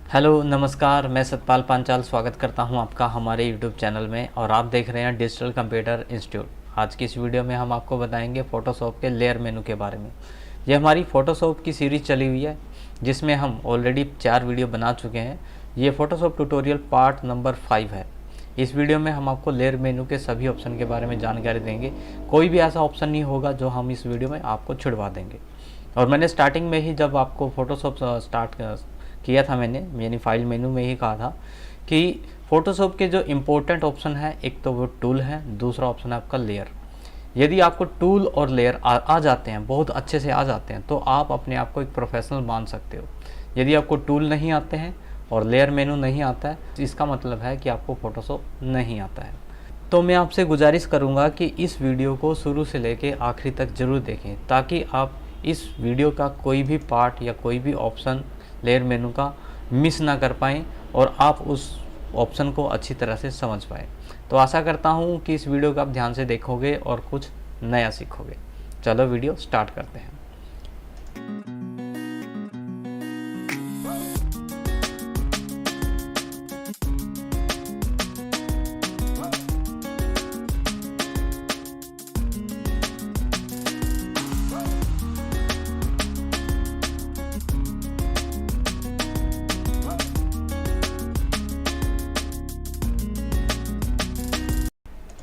Hello नमस्कार, मैं सतपाल पांचाल स्वागत करता हूं आपका हमारे यूट्यूब चैनल में और आप देख रहे हैं डिजिटल कंप्यूटर इंस्टीट्यूट। आज की इस वीडियो में हम आपको बताएंगे फ़ोटोशॉप के लेयर मेनू के बारे में। ये हमारी फ़ोटोशॉप की सीरीज़ चली हुई है जिसमें हम ऑलरेडी 4 वीडियो बना चुके हैं। ये फ़ोटोशॉप ट्यूटोरियल पार्ट नंबर 5 है। इस वीडियो में हम आपको लेयर मेनू के सभी ऑप्शन के बारे में जानकारी देंगे। कोई भी ऐसा ऑप्शन नहीं होगा जो हम इस वीडियो में आपको छुड़वा देंगे। और मैंने स्टार्टिंग में ही जब आपको फ़ोटोशॉप स्टार्ट किया था, मैंने यानी फाइल मेनू में ही कहा था कि फ़ोटोशॉप के जो इम्पोर्टेंट ऑप्शन है, एक तो वो टूल है, दूसरा ऑप्शन है आपका लेयर। यदि आपको टूल और लेयर आ जाते हैं, बहुत अच्छे से आ जाते हैं, तो आप अपने आप को एक प्रोफेशनल मान सकते हो। यदि आपको टूल नहीं आते हैं और लेयर मेनू नहीं आता है, इसका मतलब है कि आपको फ़ोटोशॉप नहीं आता है। तो मैं आपसे गुजारिश करूंगा कि इस वीडियो को शुरू से लेके आखिरी तक ज़रूर देखें, ताकि आप इस वीडियो का कोई भी पार्ट या कोई भी ऑप्शन लेयर मेनू का मिस ना कर पाएँ और आप उस ऑप्शन को अच्छी तरह से समझ पाएँ। तो आशा करता हूँ कि इस वीडियो को आप ध्यान से देखोगे और कुछ नया सीखोगे। चलो वीडियो स्टार्ट करते हैं।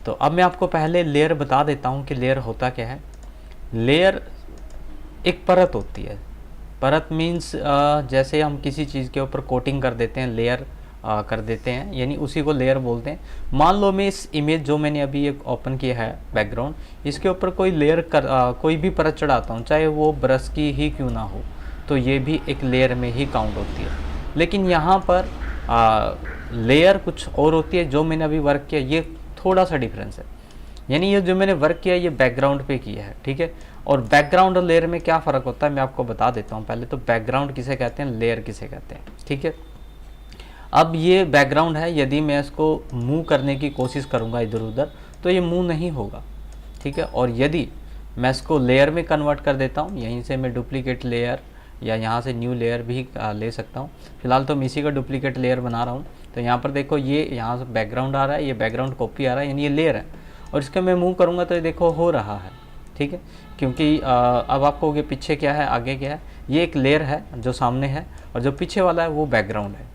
तो अब मैं आपको पहले लेयर बता देता हूँ कि लेयर होता क्या है। लेयर एक परत होती है। परत मीन्स जैसे हम किसी चीज़ के ऊपर कोटिंग कर देते हैं, लेयर कर देते हैं, यानी उसी को लेयर बोलते हैं। मान लो मैं इस इमेज जो मैंने अभी एक ओपन किया है बैकग्राउंड, इसके ऊपर कोई लेयर कोई भी परत चढ़ाता हूँ, चाहे वो ब्रश की ही क्यों ना हो, तो ये भी एक लेयर में ही काउंट होती है। लेकिन यहाँ पर लेयर कुछ और होती है। जो मैंने अभी वर्क किया ये थोड़ा सा डिफरेंस है, यानी ये जो मैंने वर्क किया ये बैकग्राउंड पे किया है, ठीक है। और बैकग्राउंड और लेयर में क्या फ़र्क होता है मैं आपको बता देता हूँ। पहले तो बैकग्राउंड किसे कहते हैं, लेयर किसे कहते हैं, ठीक है। अब ये बैकग्राउंड है, यदि मैं इसको मूव करने की कोशिश करूँगा इधर उधर तो ये मूव नहीं होगा, ठीक है। और यदि मैं इसको लेयर में कन्वर्ट कर देता हूँ, यहीं से मैं डुप्लीकेट लेयर या यहाँ से न्यू लेयर भी ले सकता हूँ। फिलहाल तो मैं इसी का डुप्लीकेट लेयर बना रहा हूँ। तो यहाँ पर देखो, ये यहाँ से बैकग्राउंड आ रहा है, ये बैकग्राउंड कॉपी आ रहा है, यानी ये लेयर है। और इसका मैं मूव करूँगा तो ये देखो हो रहा है, ठीक है। क्योंकि अब आपको ये पीछे क्या है आगे क्या है, ये एक लेयर है जो सामने है और जो पीछे वाला है वो बैकग्राउंड है।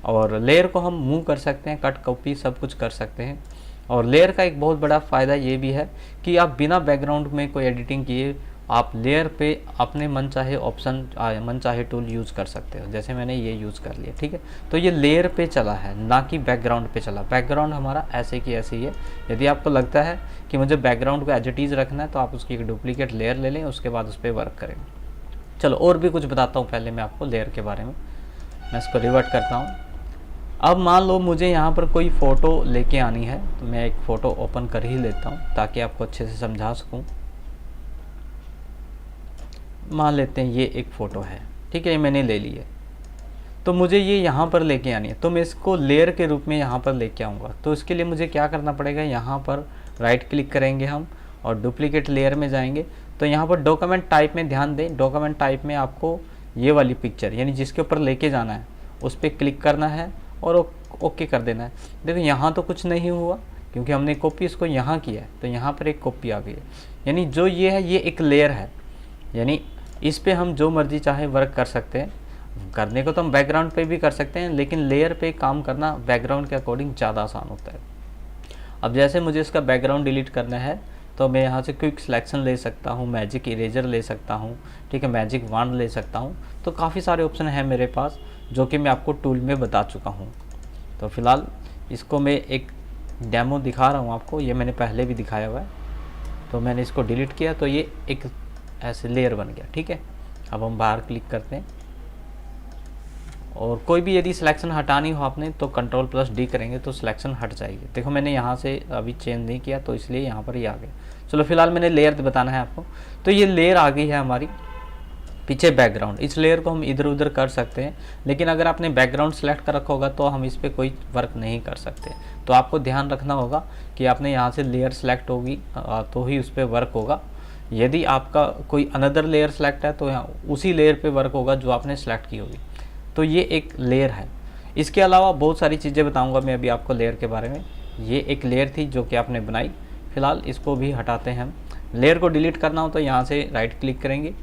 और लेयर को हम मूव कर सकते हैं, कट कॉपी सब कुछ कर सकते हैं। और लेयर का एक बहुत बड़ा फ़ायदा ये भी है कि आप बिना बैकग्राउंड में कोई एडिटिंग किए आप लेयर पे अपने मन चाहे ऑप्शन मन चाहे टूल यूज़ कर सकते हो। जैसे मैंने ये यूज़ कर लिया, ठीक है। तो ये लेयर पे चला है, ना कि बैकग्राउंड पे चला। बैकग्राउंड हमारा ऐसे की ऐसे ही है। यदि आपको लगता है कि मुझे बैकग्राउंड को एज इट इज़ रखना है तो आप उसकी एक डुप्लीकेट लेयर ले लें, उसके बाद उस पर वर्क करें। चलो और भी कुछ बताता हूँ पहले मैं आपको लेयर के बारे में। मैं इसको रिवर्ट करता हूँ। अब मान लो मुझे यहाँ पर कोई फ़ोटो लेके आनी है, तो मैं एक फ़ोटो ओपन कर ही लेता हूँ ताकि आपको अच्छे से समझा सकूँ। मान लेते हैं ये एक फ़ोटो है, ठीक है, ये मैंने ले ली है। तो मुझे ये यहाँ पर लेके आनी है, तो मैं इसको लेयर के रूप में यहाँ पर लेके आऊँगा। तो इसके लिए मुझे क्या करना पड़ेगा, यहाँ पर राइट क्लिक करेंगे हम और डुप्लीकेट लेयर में जाएंगे। तो यहाँ पर डॉक्यूमेंट टाइप में ध्यान दें, डॉक्यूमेंट टाइप में आपको ये वाली पिक्चर यानी जिसके ऊपर लेके जाना है उस पर क्लिक करना है और ओके कर देना है। देखो यहाँ तो कुछ नहीं हुआ क्योंकि हमने कॉपी इसको यहाँ किया है, तो यहाँ पर एक कॉपी आ गई है। यानी जो ये है ये एक लेयर है, यानी इस पे हम जो मर्जी चाहे वर्क कर सकते हैं। करने को तो हम बैकग्राउंड पे भी कर सकते हैं, लेकिन लेयर पे काम करना बैकग्राउंड के अकॉर्डिंग ज़्यादा आसान होता है। अब जैसे मुझे इसका बैकग्राउंड डिलीट करना है तो मैं यहाँ से क्विक सिलेक्शन ले सकता हूँ, मैजिक इरेजर ले सकता हूँ, ठीक है, मैजिक वांड ले सकता हूँ। तो काफ़ी सारे ऑप्शन हैं मेरे पास जो कि मैं आपको टूल में बता चुका हूँ। तो फिलहाल इसको मैं एक डेमो दिखा रहा हूँ आपको, ये मैंने पहले भी दिखाया हुआ है। तो मैंने इसको डिलीट किया तो ये एक ऐसे लेयर बन गया, ठीक है। अब हम बाहर क्लिक करते हैं और कोई भी यदि सिलेक्शन हटानी हो आपने तो Ctrl+D करेंगे तो सिलेक्शन हट जाएगी। देखो मैंने यहाँ से अभी चेंज नहीं किया तो इसलिए यहाँ पर ये आ गया। चलो फिलहाल मैंने लेयर बताना है आपको। तो ये लेयर आ गई है हमारी पीछे बैकग्राउंड। इस लेयर को हम इधर उधर कर सकते हैं, लेकिन अगर आपने बैकग्राउंड सेलेक्ट कर रखा होगा तो हम इस पर कोई वर्क नहीं कर सकते। तो आपको ध्यान रखना होगा कि आपने यहाँ से लेयर सेलेक्ट होगी तो ही उस पर वर्क होगा। यदि आपका कोई अनदर लेयर सेलेक्ट है तो यहाँ उसी लेयर पे वर्क होगा जो आपने सेलेक्ट की होगी। तो ये एक लेयर है। इसके अलावा बहुत सारी चीज़ें बताऊंगा मैं अभी आपको लेयर के बारे में। ये एक लेयर थी जो कि आपने बनाई, फ़िलहाल इसको भी हटाते हैं हम। लेयर को डिलीट करना हो तो यहाँ से राइट क्लिक करेंगे,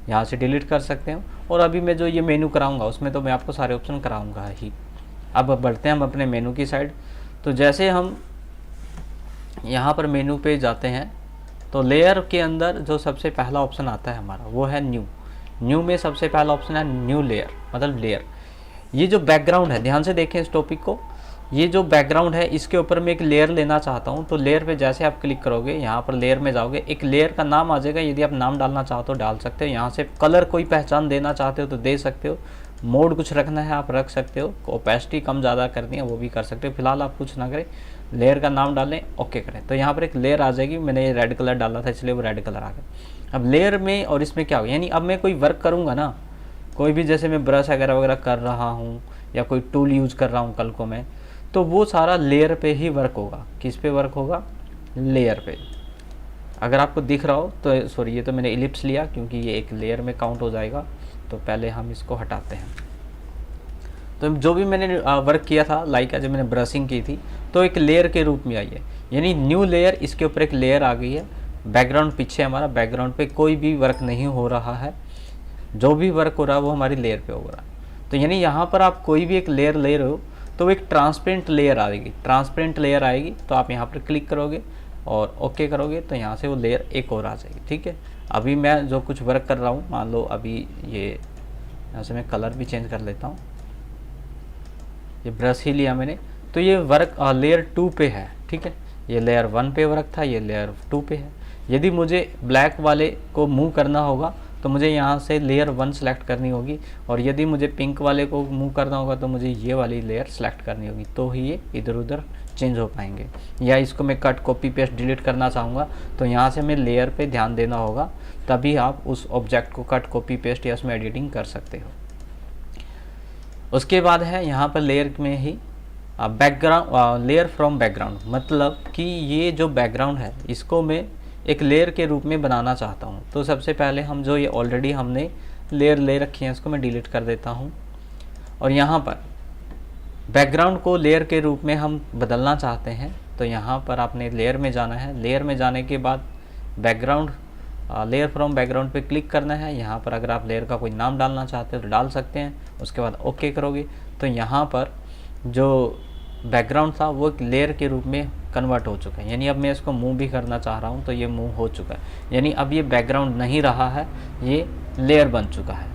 यहाँ से डिलीट कर सकते हैं। और अभी मैं जो ये मेनू कराऊंगा उसमें तो मैं आपको सारे ऑप्शन कराऊंगा ही। अब बढ़ते हैं हम अपने मेनू की साइड। तो जैसे हम यहाँ पर मेनू पे जाते हैं तो लेयर के अंदर जो सबसे पहला ऑप्शन आता है हमारा वो है न्यू। न्यू में सबसे पहला ऑप्शन है न्यू लेयर, मतलब लेयर। ये जो बैकग्राउंड है, ध्यान से देखें इस टॉपिक को, ये जो बैकग्राउंड है इसके ऊपर मैं एक लेयर लेना चाहता हूँ। तो लेयर पे जैसे आप क्लिक करोगे, यहाँ पर लेयर में जाओगे, एक लेयर का नाम आ जाएगा। यदि आप नाम डालना चाहते हो डाल सकते हो। यहाँ से कलर कोई पहचान देना चाहते हो तो दे सकते हो। मोड कुछ रखना है आप रख सकते हो। ओपेसिटी कम ज़्यादा करनी है वो भी कर सकते हो। फिलहाल आप कुछ ना करें, लेयर का नाम डालें, ओके करें। तो यहाँ पर एक लेयर आ जाएगी। मैंने ये रेड कलर डाला था इसलिए वो रेड कलर आ गया। अब लेयर में और इसमें क्या होगा, यानी अब मैं कोई वर्क करूँगा ना, कोई भी जैसे मैं ब्रश वगैरह वगैरह कर रहा हूँ या कोई टूल यूज़ कर रहा हूँ कल को मैं, तो वो सारा लेयर पे ही वर्क होगा। किस पे वर्क होगा, लेयर पे। अगर आपको दिख रहा हो तो सॉरी, ये तो मैंने इलिप्स लिया क्योंकि ये एक लेयर में काउंट हो जाएगा। तो पहले हम इसको हटाते हैं। तो जो भी मैंने वर्क किया था, लाइक जब मैंने ब्रशिंग की थी, तो एक लेयर के रूप में आई है, यानी न्यू लेयर। इसके ऊपर एक लेयर आ गई है। बैकग्राउंड पीछे हमारा, बैकग्राउंड पे कोई भी वर्क नहीं हो रहा है। जो भी वर्क हो रहा है वो हमारी लेयर पे हो रहा है। तो यानी यहाँ पर आप कोई भी एक लेयर ले रहे हो तो एक ट्रांसपेरेंट लेयर आएगी। ट्रांसपेरेंट लेयर आएगी तो आप यहाँ पर क्लिक करोगे और ओके करोगे तो यहाँ से वो लेयर एक और आ जाएगी। ठीक है, अभी मैं जो कुछ वर्क कर रहा हूँ, मान लो अभी ये यहाँ से मैं कलर भी चेंज कर लेता हूँ। ये ब्रश ही लिया मैंने, तो ये वर्क लेयर 2 पे है। ठीक है, ये लेयर 1 पे वर्क था, ये लेयर 2 पे है। यदि मुझे ब्लैक वाले को मूव करना होगा तो मुझे यहाँ से लेयर 1 सेलेक्ट करनी होगी, और यदि मुझे पिंक वाले को मूव करना होगा तो मुझे ये वाली लेयर सेलेक्ट करनी होगी, तो ही ये इधर उधर चेंज हो पाएंगे। या इसको मैं कट कॉपी पेस्ट डिलीट करना चाहूँगा तो यहाँ से मैं लेयर पे ध्यान देना होगा, तभी आप उस ऑब्जेक्ट को कट कॉपी पेस्ट या उसमें एडिटिंग कर सकते हो। उसके बाद है यहाँ पर लेयर में ही बैकग्राउंड, लेयर फ्रॉम बैकग्राउंड, मतलब कि ये जो बैकग्राउंड है इसको मैं एक लेयर के रूप में बनाना चाहता हूँ। तो सबसे पहले हम जो ये ऑलरेडी हमने लेयर ले रखी है इसको मैं डिलीट कर देता हूँ। और यहाँ पर बैकग्राउंड को लेयर के रूप में हम बदलना चाहते हैं तो यहाँ पर आपने लेयर में जाना है। लेयर में जाने के बाद बैकग्राउंड, लेयर फ्रॉम बैकग्राउंड पे क्लिक करना है। यहाँ पर अगर आप लेयर का कोई नाम डालना चाहते हो तो डाल सकते हैं। उसके बाद ओके करोगे तो यहाँ पर जो बैकग्राउंड था वो एक लेयर के रूप में कन्वर्ट हो चुका है। यानी अब मैं इसको मूव भी करना चाह रहा हूँ तो ये मूव हो चुका है। यानी अब ये बैकग्राउंड नहीं रहा है, ये लेयर बन चुका है।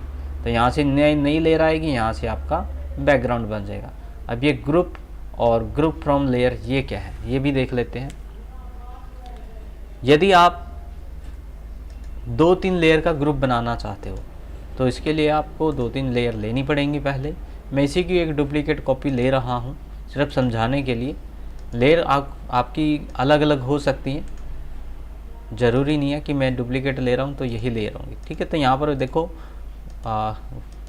तो यहाँ से नई लेयर आएगी, यहाँ से आपका बैकग्राउंड बन जाएगा। अब ये ग्रुप और ग्रुप फ्रॉम लेयर ये क्या है ये भी देख लेते हैं। यदि आप 2-3 लेयर का ग्रुप बनाना चाहते हो तो इसके लिए आपको 2-3 लेयर लेनी पड़ेंगी। पहले मैं इसी की एक डुप्लीकेट कॉपी ले रहा हूँ सिर्फ समझाने के लिए। लेयर आपकी अलग अलग हो सकती हैं, ज़रूरी नहीं है कि मैं डुप्लीकेट ले रहा हूँ तो यही लेयर होंगी। ठीक है, तो यहाँ पर देखो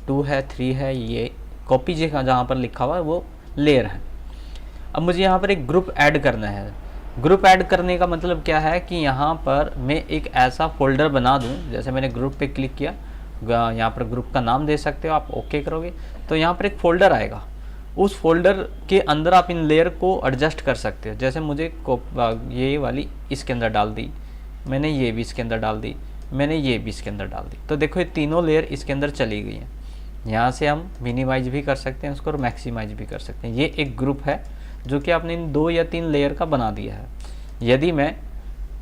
2 है, 3 है, ये कॉपी जहाँ पर लिखा हुआ है वो लेयर है। अब मुझे यहाँ पर एक ग्रुप ऐड करना है। ग्रुप ऐड करने का मतलब क्या है कि यहाँ पर मैं एक ऐसा फोल्डर बना दूँ, जैसे मैंने ग्रुप पे क्लिक किया, यहाँ पर ग्रुप का नाम दे सकते हो आप, ओके करोगे तो यहाँ पर एक फ़ोल्डर आएगा। उस फोल्डर के अंदर आप इन लेयर को एडजस्ट कर सकते हो। जैसे मुझे ये वाली इसके अंदर डाल दी मैंने, ये भी इसके अंदर डाल दी मैंने, ये भी इसके अंदर डाल दी। तो देखो ये तीनों लेयर इसके अंदर चली गई हैं। यहाँ से हम मिनिमाइज भी कर सकते हैं उसको और मैक्सिमाइज भी कर सकते हैं। ये एक ग्रुप है जो कि आपने इन 2 या 3 लेयर का बना दिया है। यदि मैं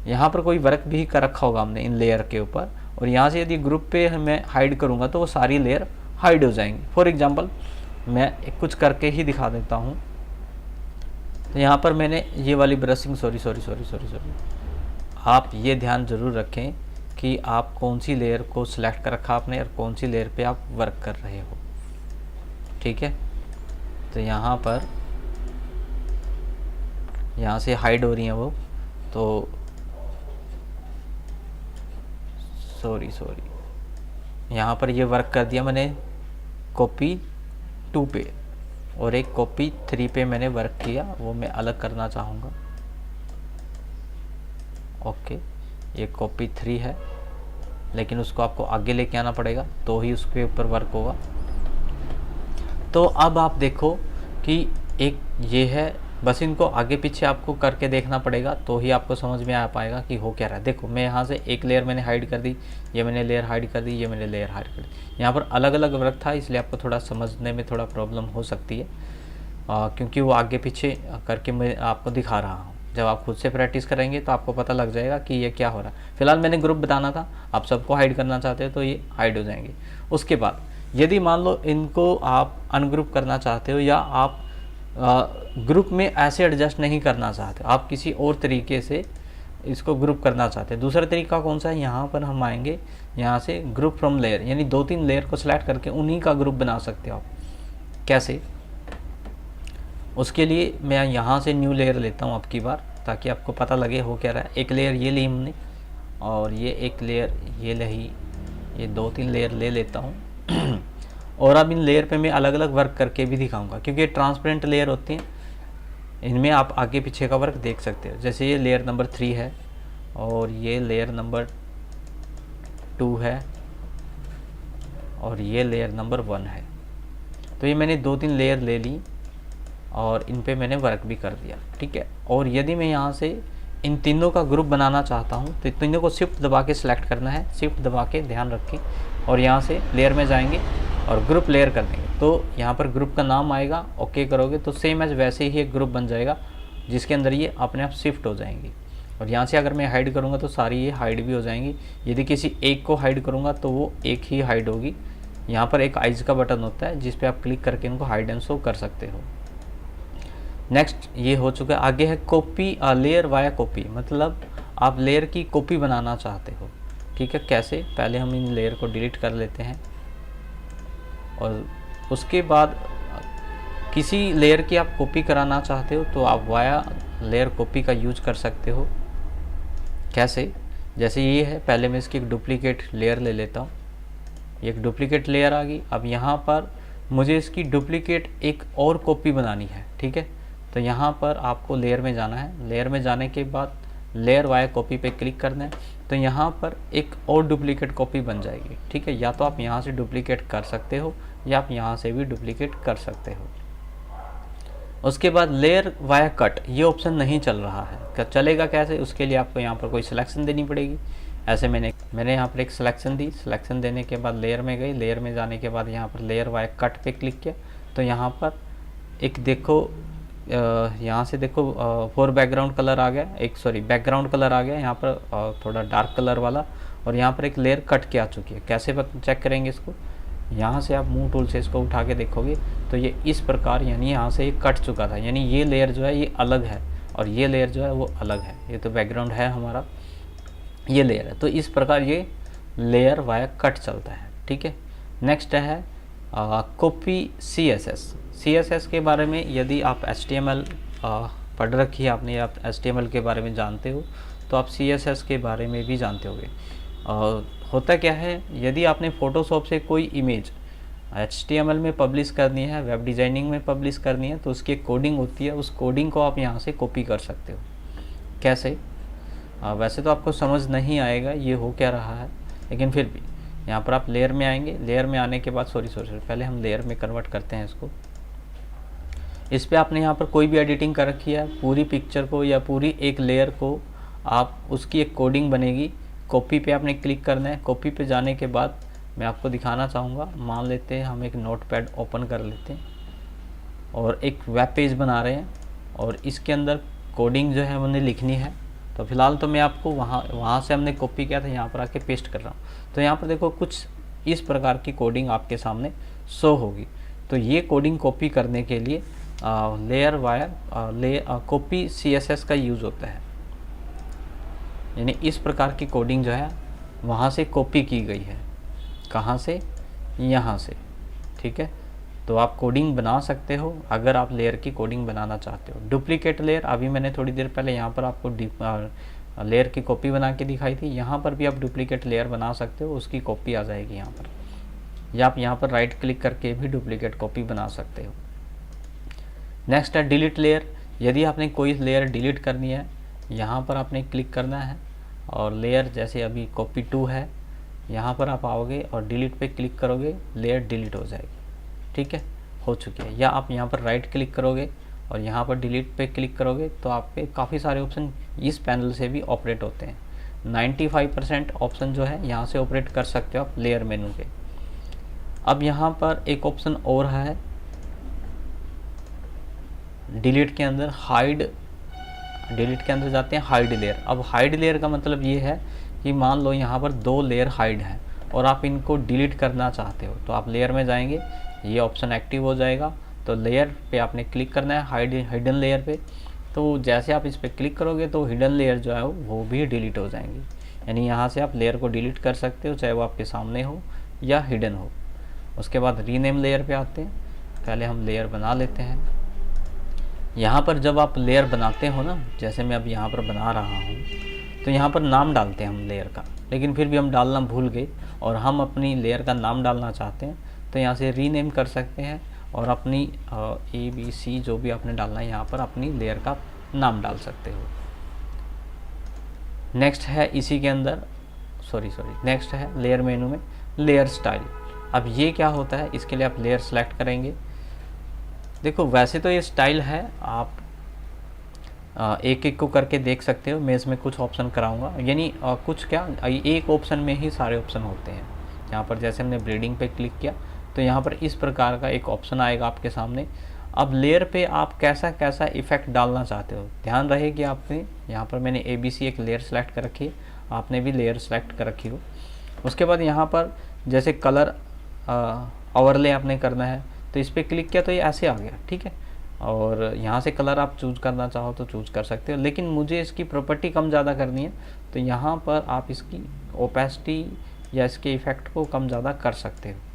यहाँ पर कोई वर्क भी कर रखा होगा हमने इन लेयर के ऊपर, और यहाँ से यदि ग्रुप पे मैं हाइड करूँगा तो वो सारी लेयर हाइड हो जाएंगी। फॉर एग्जांपल मैं कुछ करके ही दिखा देता हूँ। तो यहाँ पर मैंने ये वाली ब्रशिंग, सॉरी, आप ये ध्यान ज़रूर रखें कि आप कौन सी लेयर को सिलेक्ट कर रखा आपने और कौन सी लेयर पे आप वर्क कर रहे हो। ठीक है, तो यहाँ पर यहाँ से हाइड हो रही हैं वो, तो सॉरी यहाँ पर ये वर्क कर दिया मैंने कॉपी 2 पे, और एक कॉपी 3 पे मैंने वर्क किया, वो मैं अलग करना चाहूँगा। ओके, ये कॉपी 3 है लेकिन उसको आपको आगे लेके आना पड़ेगा तो ही उसके ऊपर वर्क होगा। तो अब आप देखो कि एक ये है, बस इनको आगे पीछे आपको करके देखना पड़ेगा तो ही आपको समझ में आ पाएगा कि हो क्या रहा है। देखो मैं यहाँ से एक लेयर मैंने हाइड कर दी, ये मैंने लेयर हाइड कर दी, ये मैंने लेयर हाइड कर दी। यहाँ पर अलग अलग वर्क था, इसलिए आपको थोड़ा समझने में थोड़ा प्रॉब्लम हो सकती है, क्योंकि वो आगे पीछे करके मैं आपको दिखा रहा हूँ। जब आप खुद से प्रैक्टिस करेंगे तो आपको पता लग जाएगा कि ये क्या हो रहा है। फिलहाल मैंने ग्रुप बताना था, आप सबको हाइड करना चाहते हो तो ये हाइड हो जाएंगे। उसके बाद यदि मान लो इनको आप अनग्रुप करना चाहते हो, या आप ग्रुप में ऐसे एडजस्ट नहीं करना चाहते, आप किसी और तरीके से इसको ग्रुप करना चाहते हैं। दूसरा तरीका कौन सा है, यहाँ पर हम आएंगे, यहाँ से ग्रुप फ्रॉम लेयर, यानी 2-3 लेयर को सिलेक्ट करके उन्हीं का ग्रुप बना सकते हो आप। कैसे? उसके लिए मैं यहाँ से न्यू लेयर लेता हूँ अब की बार, ताकि आपको पता लगे हो क्या रहा है। एक लेयर ये ली हमने, और ये एक लेयर ये लही, ये 2-3 लेयर ले लेता हूँ और अब इन लेयर पे मैं अलग अलग वर्क करके भी दिखाऊंगा, क्योंकि ये ट्रांसपेरेंट लेयर होती हैं, इनमें आप आगे पीछे का वर्क देख सकते हो। जैसे ये लेयर नंबर 3 है, और ये लेयर नंबर 2 है, और ये लेयर नंबर 1 है। तो ये मैंने 2-3 लेयर ले ली और इन पे मैंने वर्क भी कर दिया, ठीक है। और यदि मैं यहाँ से इन तीनों का ग्रुप बनाना चाहता हूँ तो तीनों को शिफ्ट दबा के सिलेक्ट करना है, शिफ्ट दबा के ध्यान रखें, और यहाँ से लेयर में जाएंगे और ग्रुप लेयर कर देंगे। तो यहाँ पर ग्रुप का नाम आएगा, ओके करोगे तो सेम एज वैसे ही एक ग्रुप बन जाएगा, जिसके अंदर ये अपने आप शिफ्ट हो जाएंगी। और यहाँ से अगर मैं हाइड करूँगा तो सारी ये हाइड भी हो जाएंगी। यदि किसी एक को हाइड करूँगा तो वो एक ही हाइड होगी। यहाँ पर एक आइज का बटन होता है जिस पे आप क्लिक करके इनको हाइड एंड शो कर सकते हो। नेक्स्ट ये हो चुका है। आगे है कॉपी लेयर वाया कॉपी, मतलब आप लेयर की कॉपी बनाना चाहते हो, ठीक है। कैसे? पहले हम इन लेयर को डिलीट कर लेते हैं, और उसके बाद किसी लेयर की आप कॉपी कराना चाहते हो तो आप वाया लेयर कॉपी का यूज कर सकते हो। कैसे? जैसे ये है, पहले मैं इसकी एक डुप्लीकेट लेयर ले लेता हूँ, एक डुप्लीकेट लेयर आ गई। अब यहाँ पर मुझे इसकी डुप्लीकेट एक और कॉपी बनानी है, ठीक है। तो यहाँ पर आपको लेयर में जाना है, लेयर में जाने के बाद लेयर वाया कॉपी पे क्लिक करना है, तो यहाँ पर एक और डुप्लीकेट कॉपी बन जाएगी, ठीक है। या तो आप यहाँ से डुप्लीकेट कर सकते हो, या आप यहाँ से भी डुप्लीकेट कर सकते हो। उसके बाद लेयर वाया कट, ये ऑप्शन नहीं चल रहा है। चलेगा कैसे? उसके लिए आपको यहाँ पर कोई सिलेक्शन देनी पड़ेगी। ऐसे मैंने यहाँ पर एक सिलेक्शन दी, सिलेक्शन देने के बाद लेयर में गई, लेयर में जाने के बाद यहाँ पर लेयर वाया कट पे क्लिक किया, तो यहाँ पर एक देखो, यहाँ से देखो फॉर बैकग्राउंड कलर आ गया, बैकग्राउंड कलर आ गया यहाँ पर थोड़ा डार्क कलर वाला, और यहाँ पर एक लेयर कट के आ चुकी है। कैसे चेक करेंगे इसको? यहाँ से आप मूव टूल से इसको उठा के देखोगे तो ये इस प्रकार, यानी यहाँ से ये कट चुका था, यानी ये लेयर जो है ये अलग है और ये लेयर जो है वो अलग है। ये तो बैकग्राउंड है हमारा, ये लेयर है, तो इस प्रकार ये लेयर वाया कट चलता है, ठीक है। नेक्स्ट है कॉपी CSS के बारे में, यदि आप HTML पढ़ रखी है आपने, आप HTML के बारे में जानते हो तो आप CSS के बारे में भी जानते होगे। होता क्या है, यदि आपने फ़ोटोशॉप से कोई इमेज HTML में पब्लिश करनी है, वेब डिज़ाइनिंग में पब्लिश करनी है, तो उसकी एक कोडिंग होती है, उस कोडिंग को आप यहाँ से कॉपी कर सकते हो। कैसे? वैसे तो आपको समझ नहीं आएगा ये हो क्या रहा है, लेकिन फिर भी यहाँ पर आप लेयर में आएंगे, लेयर में आने के बाद सॉरी पहले हम लेयर में कन्वर्ट करते हैं इसको। इस पर आपने यहाँ पर कोई भी एडिटिंग कर रखी है, पूरी पिक्चर को या पूरी एक लेयर को आप उसकी एक कोडिंग बनेगी। कॉपी पे आपने क्लिक करना है, कॉपी पे जाने के बाद मैं आपको दिखाना चाहूँगा। मान लेते हैं हम एक नोटपैड ओपन कर लेते हैं और एक वेब पेज बना रहे हैं, और इसके अंदर कोडिंग जो है हमने लिखनी है। तो फिलहाल तो मैं आपको वहाँ से हमने कॉपी किया था, यहाँ पर आके पेस्ट कर रहा हूँ। तो यहाँ पर देखो कुछ इस प्रकार की कोडिंग आपके सामने शो होगी। तो ये कोडिंग कॉपी करने के लिए लेयर वाया कॉपी CSS का यूज़ होता है, यानी इस प्रकार की कोडिंग जो है वहाँ से कॉपी की गई है। कहाँ से? यहाँ से, ठीक है। तो आप कोडिंग बना सकते हो अगर आप लेयर की कोडिंग बनाना चाहते हो। डुप्लीकेट लेयर, अभी मैंने थोड़ी देर पहले यहाँ पर आपको लेयर की कॉपी बना के दिखाई थी, यहाँ पर भी आप डुप्लीकेट लेयर बना सकते हो, उसकी कॉपी आ जाएगी यहाँ पर, या आप यहाँ पर राइट क्लिक करके भी डुप्लीकेट कॉपी बना सकते हो। नेक्स्ट है डिलीट लेयर। यदि आपने कोई लेयर डिलीट करनी है, यहाँ पर आपने क्लिक करना है, और लेयर जैसे अभी कॉपी 2 है, यहाँ पर आप आओगे और डिलीट पे क्लिक करोगे, लेयर डिलीट हो जाएगी, ठीक है। हो चुकी है। या आप यहाँ पर राइट क्लिक करोगे और यहाँ पर डिलीट पे क्लिक करोगे तो आपके काफ़ी सारे ऑप्शन इस पैनल से भी ऑपरेट होते हैं। 95% ऑप्शन जो है यहाँ से ऑपरेट कर सकते हो आप लेयर मेनू के। अब यहाँ पर एक ऑप्शन और है डिलीट के अंदर, हाइड। डिलीट के अंदर जाते हैं, हाइड लेयर। अब हाइड लेयर का मतलब ये है कि मान लो यहाँ पर 2 लेयर हाइड हैं और आप इनको डिलीट करना चाहते हो, तो आप लेयर में जाएंगे, ये ऑप्शन एक्टिव हो जाएगा। तो लेयर पे आपने क्लिक करना है, हिडन लेयर पे। तो जैसे आप इस पर क्लिक करोगे तो हिडन लेयर जो है वो भी डिलीट हो जाएंगी। यानी यहाँ से आप लेयर को डिलीट कर सकते हो, चाहे वो आपके सामने हो या हिडन हो। उसके बाद रीनेम लेयर पे आते हैं। पहले हम लेयर बना लेते हैं। यहाँ पर जब आप लेयर बनाते हो ना, जैसे मैं अब यहाँ पर बना रहा हूँ, तो यहाँ पर नाम डालते हैं हम लेयर का, लेकिन फिर भी हम डालना भूल गए और हम अपनी लेयर का नाम डालना चाहते हैं, तो यहाँ से रीनेम कर सकते हैं और अपनी ABC जो भी आपने डालना है यहाँ पर अपनी लेयर का नाम डाल सकते हो। नेक्स्ट है इसी के अंदर नेक्स्ट है लेयर मेनू में लेयर स्टाइल। अब ये क्या होता है, इसके लिए आप लेयर सेलेक्ट करेंगे। देखो वैसे तो ये स्टाइल है, आप एक एक को करके देख सकते हो। मैं इसमें कुछ ऑप्शन कराऊंगा, यानी कुछ क्या, एक ऑप्शन में ही सारे ऑप्शन होते हैं। यहाँ पर जैसे हमने ब्रीडिंग पे क्लिक किया तो यहाँ पर इस प्रकार का एक ऑप्शन आएगा आपके सामने। अब लेयर पे आप कैसा कैसा इफेक्ट डालना चाहते हो, ध्यान रहे कि आपने यहाँ पर मैंने ABC एक लेयर सेलेक्ट कर रखी है, आपने भी लेयर सेलेक्ट कर रखी हो। उसके बाद यहाँ पर जैसे कलर ओवरले आपने करना है, तो इस पर क्लिक किया तो ये ऐसे आ गया, ठीक है। और यहाँ से कलर आप चूज़ करना चाहो तो चूज़ कर सकते हो, लेकिन मुझे इसकी प्रॉपर्टी कम ज़्यादा करनी है, तो यहाँ पर आप इसकी ओपेसिटी या इसके इफ़ेक्ट को कम ज़्यादा कर सकते हो।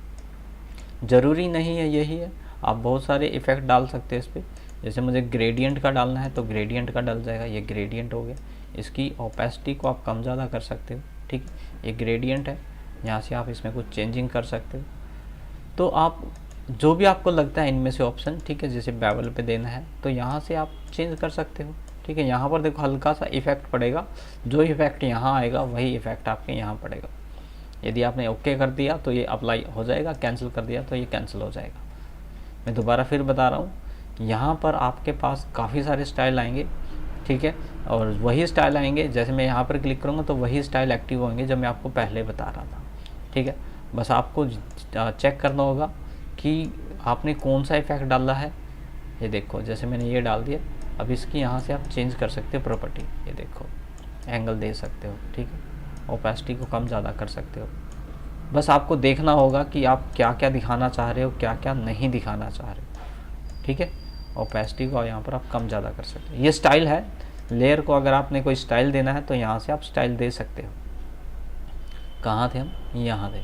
ज़रूरी नहीं है यही है, आप बहुत सारे इफ़ेक्ट डाल सकते हैं इस पर। जैसे मुझे ग्रेडियंट का डालना है तो ग्रेडियंट का डल जाएगा, ये ग्रेडियंट हो गया। इसकी ओपेसिटी को आप कम ज़्यादा कर सकते हो, ठीक है। ये ग्रेडियंट है, यहाँ से आप इसमें कुछ चेंजिंग कर सकते हो। तो आप जो भी आपको लगता है इनमें से ऑप्शन, ठीक है, जैसे बेवल पे देना है तो यहाँ से आप चेंज कर सकते हो, ठीक है। यहाँ पर देखो हल्का सा इफेक्ट पड़ेगा, जो इफेक्ट यहाँ आएगा वही इफेक्ट आपके यहाँ पड़ेगा। यदि आपने ओके कर दिया तो ये अप्लाई हो जाएगा, कैंसिल कर दिया तो ये कैंसिल हो जाएगा। मैं दोबारा फिर बता रहा हूँ, यहाँ पर आपके पास काफ़ी सारे स्टाइल आएंगे, ठीक है, और वही स्टाइल आएंगे। जैसे मैं यहाँ पर क्लिक करूँगा तो वही स्टाइल एक्टिव होंगे जो मैं आपको पहले बता रहा था, ठीक है। बस आपको चेक करना होगा कि आपने कौन सा इफेक्ट डाला है। ये देखो जैसे मैंने ये डाल दिया, अब इसकी यहाँ से आप चेंज कर सकते हो प्रॉपर्टी। ये देखो एंगल दे सकते हो, ठीक है, ओपेसिटी को कम ज़्यादा कर सकते हो। बस आपको देखना होगा कि आप क्या क्या दिखाना चाह रहे हो, क्या क्या नहीं दिखाना चाह रहे हो, ठीक है। ओपेसिटी को यहाँ पर आप कम ज़्यादा कर सकते हो। ये स्टाइल है, लेयर को अगर आपने कोई स्टाइल देना है तो यहाँ से आप स्टाइल दे सकते हो। कहाँ थे हम, यहाँ थे।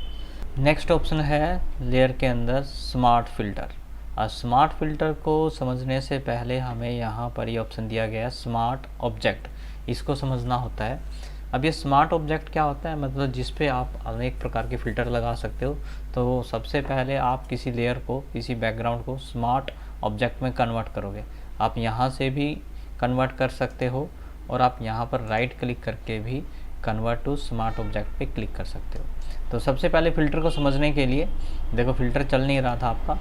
नेक्स्ट ऑप्शन है लेयर के अंदर स्मार्ट फ़िल्टर। और स्मार्ट फ़िल्टर को समझने से पहले हमें यहाँ पर ये ऑप्शन दिया गया है स्मार्ट ऑब्जेक्ट, इसको समझना होता है। अब ये स्मार्ट ऑब्जेक्ट क्या होता है, मतलब जिस पे आप अनेक प्रकार के फ़िल्टर लगा सकते हो। तो सबसे पहले आप किसी लेयर को, किसी बैकग्राउंड को स्मार्ट ऑब्जेक्ट में कन्वर्ट करोगे। आप यहाँ से भी कन्वर्ट कर सकते हो और आप यहाँ पर राइट क्लिक करके भी कन्वर्ट टू स्मार्ट ऑब्जेक्ट पे क्लिक कर सकते हो। तो सबसे पहले फ़िल्टर को समझने के लिए, देखो फ़िल्टर चल नहीं रहा था आपका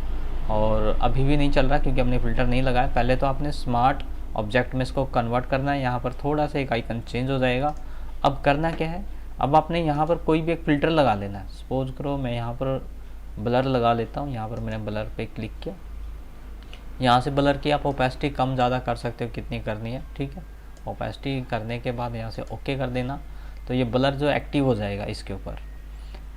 और अभी भी नहीं चल रहा क्योंकि हमने फ़िल्टर नहीं लगाया। पहले तो आपने स्मार्ट ऑब्जेक्ट में इसको कन्वर्ट करना है। यहाँ पर थोड़ा सा एक आइकन चेंज हो जाएगा। अब करना क्या है, अब आपने यहाँ पर कोई भी एक फ़िल्टर लगा लेना है। सपोज करो मैं यहाँ पर ब्लर लगा लेता हूँ। यहाँ पर मैंने ब्लर पे क्लिक किया, यहाँ से ब्लर की आप ओपेसिटी कम ज़्यादा कर सकते हो, कितनी करनी है, ठीक है। ओपेसिटी करने के बाद यहाँ से ओके कर देना, तो ये ब्लर जो एक्टिव हो जाएगा इसके ऊपर।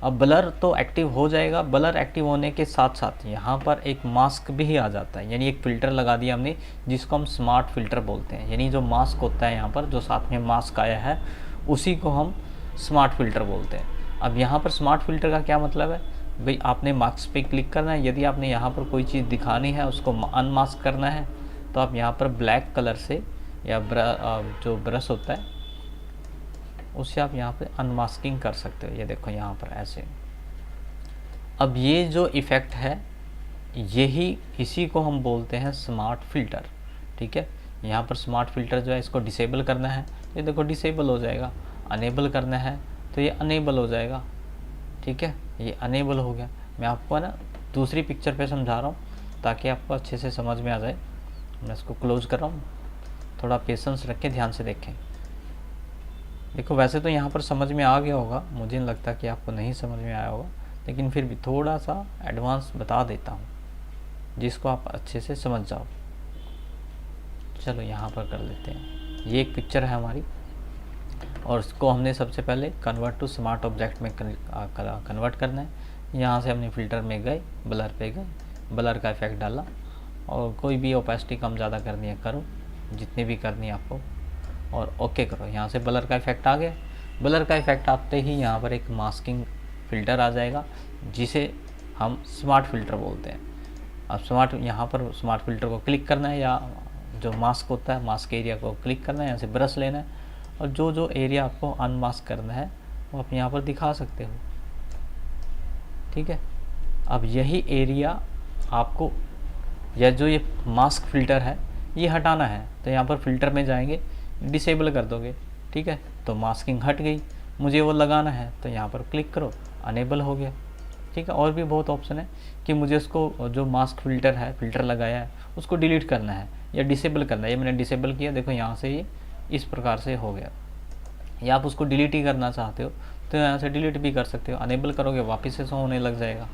अब ब्लर तो एक्टिव हो जाएगा, ब्लर एक्टिव होने के साथ साथ यहाँ पर एक मास्क भी आ जाता है। यानी एक फ़िल्टर लगा दिया हमने जिसको हम स्मार्ट फ़िल्टर बोलते हैं। यानी जो मास्क होता है यहाँ पर, जो साथ में मास्क आया है, उसी को हम स्मार्ट फ़िल्टर बोलते हैं। अब यहाँ पर स्मार्ट फ़िल्टर का क्या मतलब है भाई, आपने मास्क पे क्लिक करना है। यदि आपने यहाँ पर कोई चीज़ दिखानी है, उसको अनमास्क करना है, तो आप यहाँ पर ब्लैक कलर से या जो ब्रश होता है उससे आप यहाँ पे अनमास्किंग कर सकते हो। ये देखो यहाँ पर ऐसे। अब ये जो इफ़ेक्ट है, इसी को हम बोलते हैं स्मार्ट फ़िल्टर, ठीक है। यहाँ पर स्मार्ट फ़िल्टर जो है इसको डिसेबल करना है, ये देखो डिसेबल हो जाएगा। अनेबल करना है तो ये अनेबल हो जाएगा, ठीक है। ये अनेबल हो गया। मैं आपको ना दूसरी पिक्चर पे समझा रहा हूँ ताकि आपको अच्छे से समझ में आ जाए। मैं इसको क्लोज कर रहा हूँ, थोड़ा पेशेंस रखें, ध्यान से देखें। देखो वैसे तो यहाँ पर समझ में आ गया होगा, मुझे नहीं लगता कि आपको नहीं समझ में आया होगा, लेकिन फिर भी थोड़ा सा एडवांस बता देता हूँ जिसको आप अच्छे से समझ जाओ। चलो यहाँ पर कर लेते हैं। ये एक पिक्चर है हमारी और उसको हमने सबसे पहले कन्वर्ट टू स्मार्ट ऑब्जेक्ट में कन्वर्ट करना है। यहाँ से हमने फ़िल्टर में गए, ब्लर पे गए, ब्लर का इफेक्ट डाला और कोई भी ओपेसिटी कम ज़्यादा करनी है करो, जितनी भी करनी है आपको, और ओके करो। यहाँ से ब्लर का इफेक्ट आ गया। ब्लर का इफेक्ट आते ही यहाँ पर एक मास्किंग फ़िल्टर आ जाएगा जिसे हम स्मार्ट फ़िल्टर बोलते हैं। अब यहाँ पर स्मार्ट फ़िल्टर को क्लिक करना है, या जो मास्क होता है मास्क एरिया को क्लिक करना है, यहाँ से ब्रश लेना है और जो जो एरिया आपको अनमास्क करना है वो आप यहाँ पर दिखा सकते हो। ठीक है, अब यही एरिया आपको, या जो ये मास्क फ़िल्टर है ये हटाना है, तो यहाँ पर फ़िल्टर में जाएंगे, डिसेबल कर दोगे। ठीक है, तो मास्किंग हट गई। मुझे वो लगाना है तो यहाँ पर क्लिक करो, अनेबल हो गया। ठीक है, और भी बहुत ऑप्शन है कि मुझे उसको, जो मास्क फ़िल्टर है, फ़िल्टर लगाया है, उसको डिलीट करना है या डिसेबल करना है। ये मैंने डिसेबल किया, देखो यहाँ से ये इस प्रकार से हो गया। या आप उसको डिलीट ही करना चाहते हो तो यहाँ से डिलीट भी कर सकते हो, अनेबल करोगे वापस से शो होने लग जाएगा।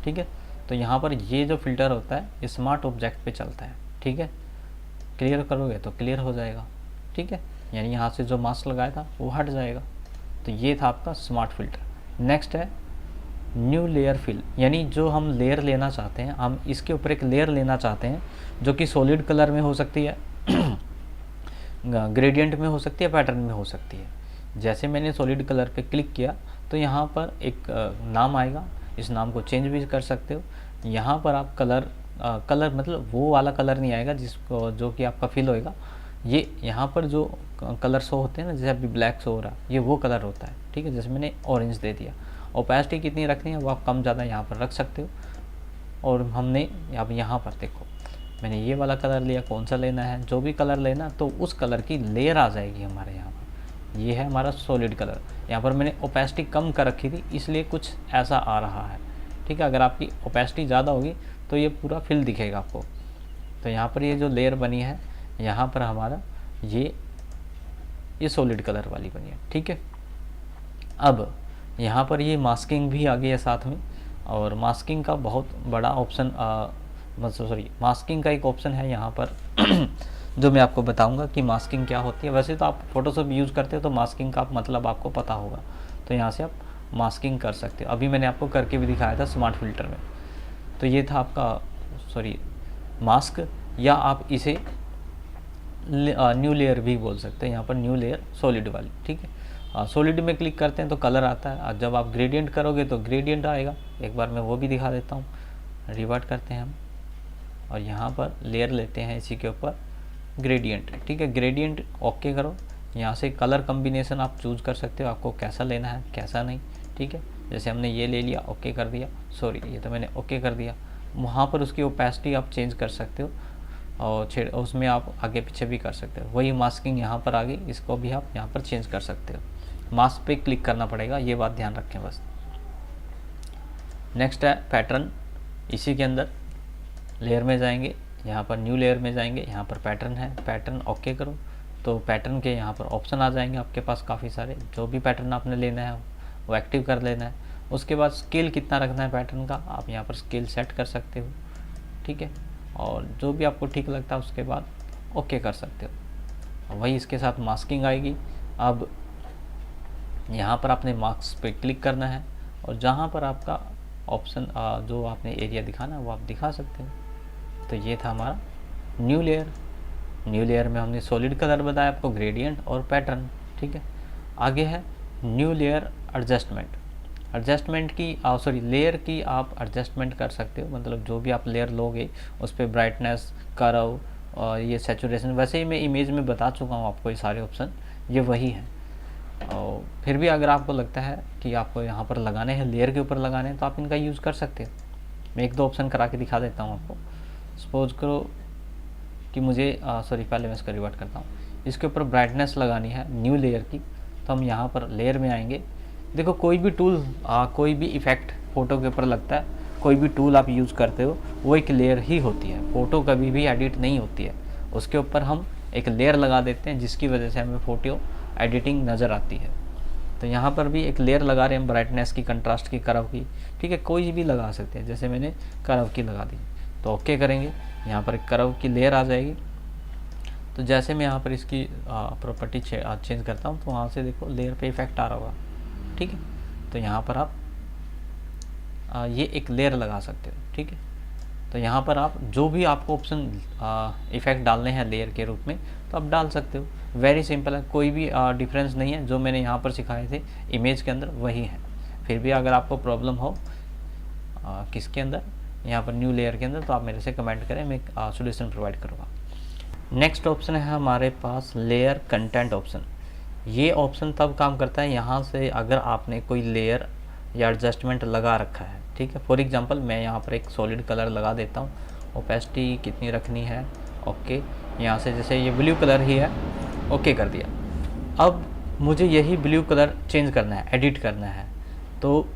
ठीक है, तो यहाँ पर ये जो फ़िल्टर होता है ये स्मार्ट ऑब्जेक्ट पे चलता है। ठीक है, क्लियर करोगे तो क्लियर हो जाएगा। ठीक है, यानी यहाँ से जो मास्क लगाया था वो हट जाएगा। तो ये था आपका स्मार्ट फ़िल्टर। नेक्स्ट है न्यू लेयर फिल, यानी जो हम लेयर लेना चाहते हैं, हम इसके ऊपर एक लेयर लेना चाहते हैं जो कि सॉलिड कलर में हो सकती है, ग्रेडियंट में हो सकती है, पैटर्न में हो सकती है। जैसे मैंने सॉलिड कलर पे क्लिक किया तो यहाँ पर एक नाम आएगा, इस नाम को चेंज भी कर सकते हो। यहाँ पर आप कलर मतलब वो वाला कलर नहीं आएगा जिसको, जो कि आपका फिल होएगा। ये यहाँ पर जो कलर शो होते हैं ना, जैसे अभी ब्लैक शो हो रहा है, ये वो कलर होता है। ठीक है, जैसे मैंने ऑरेंज दे दिया। ओपेसिटी कितनी रखनी है वो आप कम ज़्यादा यहाँ पर रख सकते हो। और हमने अब यहाँ पर देखो, मैंने ये वाला कलर लिया, कौन सा लेना है, जो भी कलर लेना तो उस कलर की लेयर आ जाएगी हमारे यहाँ पर। ये है हमारा सॉलिड कलर। यहाँ पर मैंने ओपेसिटी कम कर रखी थी इसलिए कुछ ऐसा आ रहा है। ठीक है, अगर आपकी ओपेसिटी ज़्यादा होगी तो ये पूरा फिल दिखेगा आपको। तो यहाँ पर ये जो लेयर बनी है, यहाँ पर हमारा ये सॉलिड कलर वाली बनी है। ठीक है, अब यहाँ पर ये मास्किंग भी आ गई है साथ में, और मास्किंग का बहुत बड़ा ऑप्शन, मास्किंग का एक ऑप्शन है यहाँ पर जो मैं आपको बताऊंगा कि मास्किंग क्या होती है। वैसे तो आप फोटोशॉप यूज़ करते हो तो मास्किंग का मतलब आपको पता होगा, तो यहाँ से आप मास्किंग कर सकते हो। अभी मैंने आपको करके भी दिखाया था स्मार्ट फ़िल्टर में। तो ये था आपका मास्क, या आप इसे न्यू लेयर भी बोल सकते हैं। यहाँ पर न्यू लेयर सॉलिड वाली। ठीक है, सॉलिड में क्लिक करते हैं तो कलर आता है, और जब आप ग्रेडियंट करोगे तो ग्रेडियंट आएगा। एक बार मैं वो भी दिखा देता हूँ। रिवर्ट करते हैं हम और यहाँ पर लेयर लेते हैं, इसी के ऊपर ग्रेडियंट। ठीक है, ग्रेडियंट ओके करो। यहाँ से कलर कम्बिनेशन आप चूज़ कर सकते हो, आपको कैसा लेना है कैसा नहीं। ठीक है, जैसे हमने ये ले लिया, ओके कर दिया, ये तो मैंने ओके कर दिया। वहाँ पर उसकी ओपेसिटी आप चेंज कर सकते हो और उसमें आप आगे पीछे भी कर सकते हो। वही मास्किंग यहाँ पर आ गई, इसको भी आप यहाँ पर चेंज कर सकते हो। मास्क पे क्लिक करना पड़ेगा, ये बात ध्यान रखें बस। नेक्स्ट है पैटर्न। इसी के अंदर लेयर में जाएंगे, यहाँ पर न्यू लेयर में जाएंगे, यहाँ पर पैटर्न है, पैटर्न ओके करो तो पैटर्न के यहाँ पर ऑप्शन आ जाएंगे आपके पास काफ़ी सारे। जो भी पैटर्न आपने लेना है वो एक्टिव कर लेना है। उसके बाद स्केल कितना रखना है पैटर्न का, आप यहाँ पर स्केल सेट कर सकते हो। ठीक है, और जो भी आपको ठीक लगता है उसके बाद ओके कर सकते हो। वही इसके साथ मास्किंग आएगी। अब यहाँ पर आपने मास्क पे क्लिक करना है और जहाँ पर आपका ऑप्शन, जो आपने एरिया दिखाना है वो आप दिखा सकते हो। तो ये था हमारा न्यू लेयर। न्यू लेयर में हमने सॉलिड कलर बताया आपको, ग्रेडियंट और पैटर्न। ठीक है, आगे है न्यू लेयर एडजस्टमेंट। एडजस्टमेंट की लेयर की आप एडजस्टमेंट कर सकते हो, मतलब जो भी आप लेयर लोगे उस पर ब्राइटनेस, कर्व और ये सैचुरेशन, वैसे ही मैं इमेज में बता चुका हूँ आपको, ये सारे ऑप्शन ये वही हैं। और फिर भी अगर आपको लगता है कि आपको यहाँ पर लगाने हैं, लेयर के ऊपर लगाने हैं, तो आप इनका यूज़ कर सकते हो। मैं एक दो ऑप्शन करा के दिखा देता हूँ आपको। सपोज करो कि मुझे पहले मैं इसका रिवर्ट करता हूँ। इसके ऊपर ब्राइटनेस लगानी है न्यू लेयर की, तो हम यहाँ पर लेयर में आएंगे। देखो कोई भी टूल, कोई भी इफ़ेक्ट फ़ोटो के ऊपर लगता है कोई भी टूल आप यूज़ करते हो वो एक लेयर ही होती है। फ़ोटो कभी भी एडिट नहीं होती है, उसके ऊपर हम एक लेयर लगा देते हैं जिसकी वजह से हमें फ़ोटो एडिटिंग नज़र आती है। तो यहाँ पर भी एक लेयर लगा रहे हैं, ब्राइटनेस की, कंट्रास्ट की, कर्व की, ठीक है, कोई भी लगा सकते हैं। जैसे मैंने कर्व की लगा दी तो ओके करेंगे, यहाँ पर एक कर्व की लेयर आ जाएगी। तो जैसे मैं यहाँ पर इसकी प्रॉपर्टी चेंज करता हूँ तो वहाँ से देखो लेयर पे इफेक्ट आ रहा होगा, ठीक है। तो यहाँ पर आप ये एक लेयर लगा सकते हो, ठीक है। तो यहाँ पर आप जो भी आपको ऑप्शन इफ़ेक्ट डालने हैं लेयर के रूप में तो आप डाल सकते हो। वेरी सिंपल है, कोई भी डिफरेंस नहीं है, जो मैंने यहाँ पर सिखाए थे इमेज के अंदर वही है। फिर भी अगर आपको प्रॉब्लम हो किसके अंदर, यहाँ पर न्यू लेयर के अंदर, तो आप मेरे से कमेंट करें, मैं सोल्यूशन प्रोवाइड करूँगा। नेक्स्ट ऑप्शन है हमारे पास लेयर कंटेंट ऑप्शन। ये ऑप्शन तब काम करता है यहाँ से अगर आपने कोई लेयर या एडजस्टमेंट लगा रखा है, ठीक है। फॉर एग्जांपल मैं यहाँ पर एक सॉलिड कलर लगा देता हूँ, ओपेसिटी कितनी रखनी है, ओके। यहाँ से जैसे ये ब्लू कलर ही है, ओके कर दिया। अब मुझे यही ब्लू कलर चेंज करना है, एडिट करना है। तो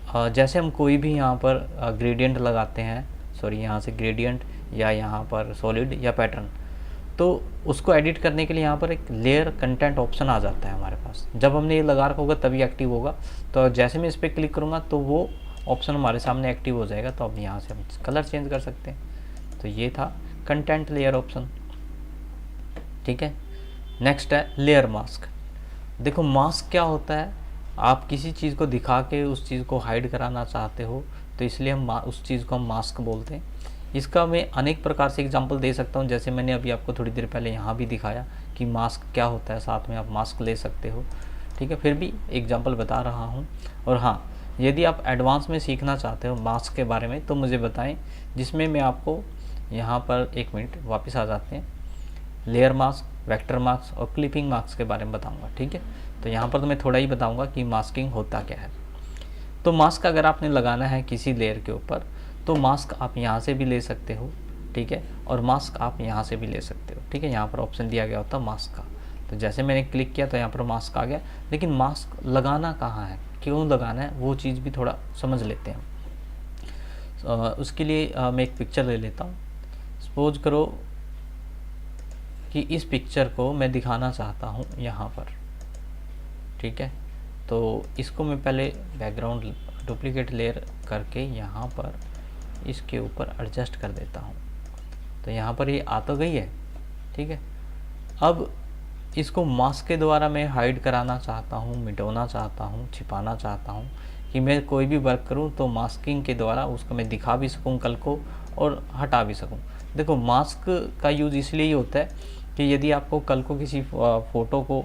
जैसे हम कोई भी यहाँ पर ग्रेडियंट लगाते हैं, सॉरी यहाँ से ग्रेडियंट या यहाँ पर सॉलिड या पैटर्न, तो उसको एडिट करने के लिए यहाँ पर एक लेयर कंटेंट ऑप्शन आ जाता है हमारे पास। जब हमने ये लगा रखा होगा तभी एक्टिव होगा। तो जैसे मैं इस पर क्लिक करूँगा तो वो ऑप्शन हमारे सामने एक्टिव हो जाएगा। तो अब यहाँ से हम कलर चेंज कर सकते हैं। तो ये था कंटेंट लेयर ऑप्शन, ठीक है। नेक्स्ट है लेयर मास्क। देखो मास्क क्या होता है, आप किसी चीज़ को दिखा के उस चीज़ को हाइड कराना चाहते हो तो इसलिए हम उस चीज़ को हम मास्क बोलते हैं। इसका मैं अनेक प्रकार से एग्जांपल दे सकता हूं, जैसे मैंने अभी आपको थोड़ी देर पहले यहाँ भी दिखाया कि मास्क क्या होता है, साथ में आप मास्क ले सकते हो, ठीक है। फिर भी एग्जांपल बता रहा हूँ। और हाँ, यदि आप एडवांस में सीखना चाहते हो मास्क के बारे में तो मुझे बताएं, जिसमें मैं आपको यहाँ पर 1 मिनट वापस आ जाते हैं, लेयर मास्क, वेक्टर मास्क और क्लिपिंग मास्क के बारे में बताऊँगा, ठीक है। तो यहाँ पर तो मैं थोड़ा ही बताऊँगा कि मास्किंग होता क्या है। तो मास्क अगर आपने लगाना है किसी लेयर के ऊपर तो मास्क आप यहाँ से भी ले सकते हो, ठीक है, और मास्क आप यहाँ से भी ले सकते हो, ठीक है। यहाँ पर ऑप्शन दिया गया होता है मास्क का। तो जैसे मैंने क्लिक किया तो यहाँ पर मास्क आ गया, लेकिन मास्क लगाना कहाँ है, क्यों लगाना है, वो चीज़ भी थोड़ा समझ लेते हैं। उसके लिए मैं एक पिक्चर ले लेता हूँ। सपोज करो कि इस पिक्चर को मैं दिखाना चाहता हूँ यहाँ पर, ठीक है। तो इसको मैं पहले बैकग्राउंड डुप्लीकेट लेयर करके यहाँ पर इसके ऊपर एडजस्ट कर देता हूँ। तो यहाँ पर ये आ तो गई है, ठीक है। अब इसको मास्क के द्वारा मैं हाइड कराना चाहता हूँ, मिटाना चाहता हूँ, छिपाना चाहता हूँ कि मैं कोई भी वर्क करूँ तो मास्किंग के द्वारा उसको मैं दिखा भी सकूँ कल को और हटा भी सकूँ। देखो मास्क का यूज़ इसलिए ही होता है कि यदि आपको कल को किसी फ़ोटो को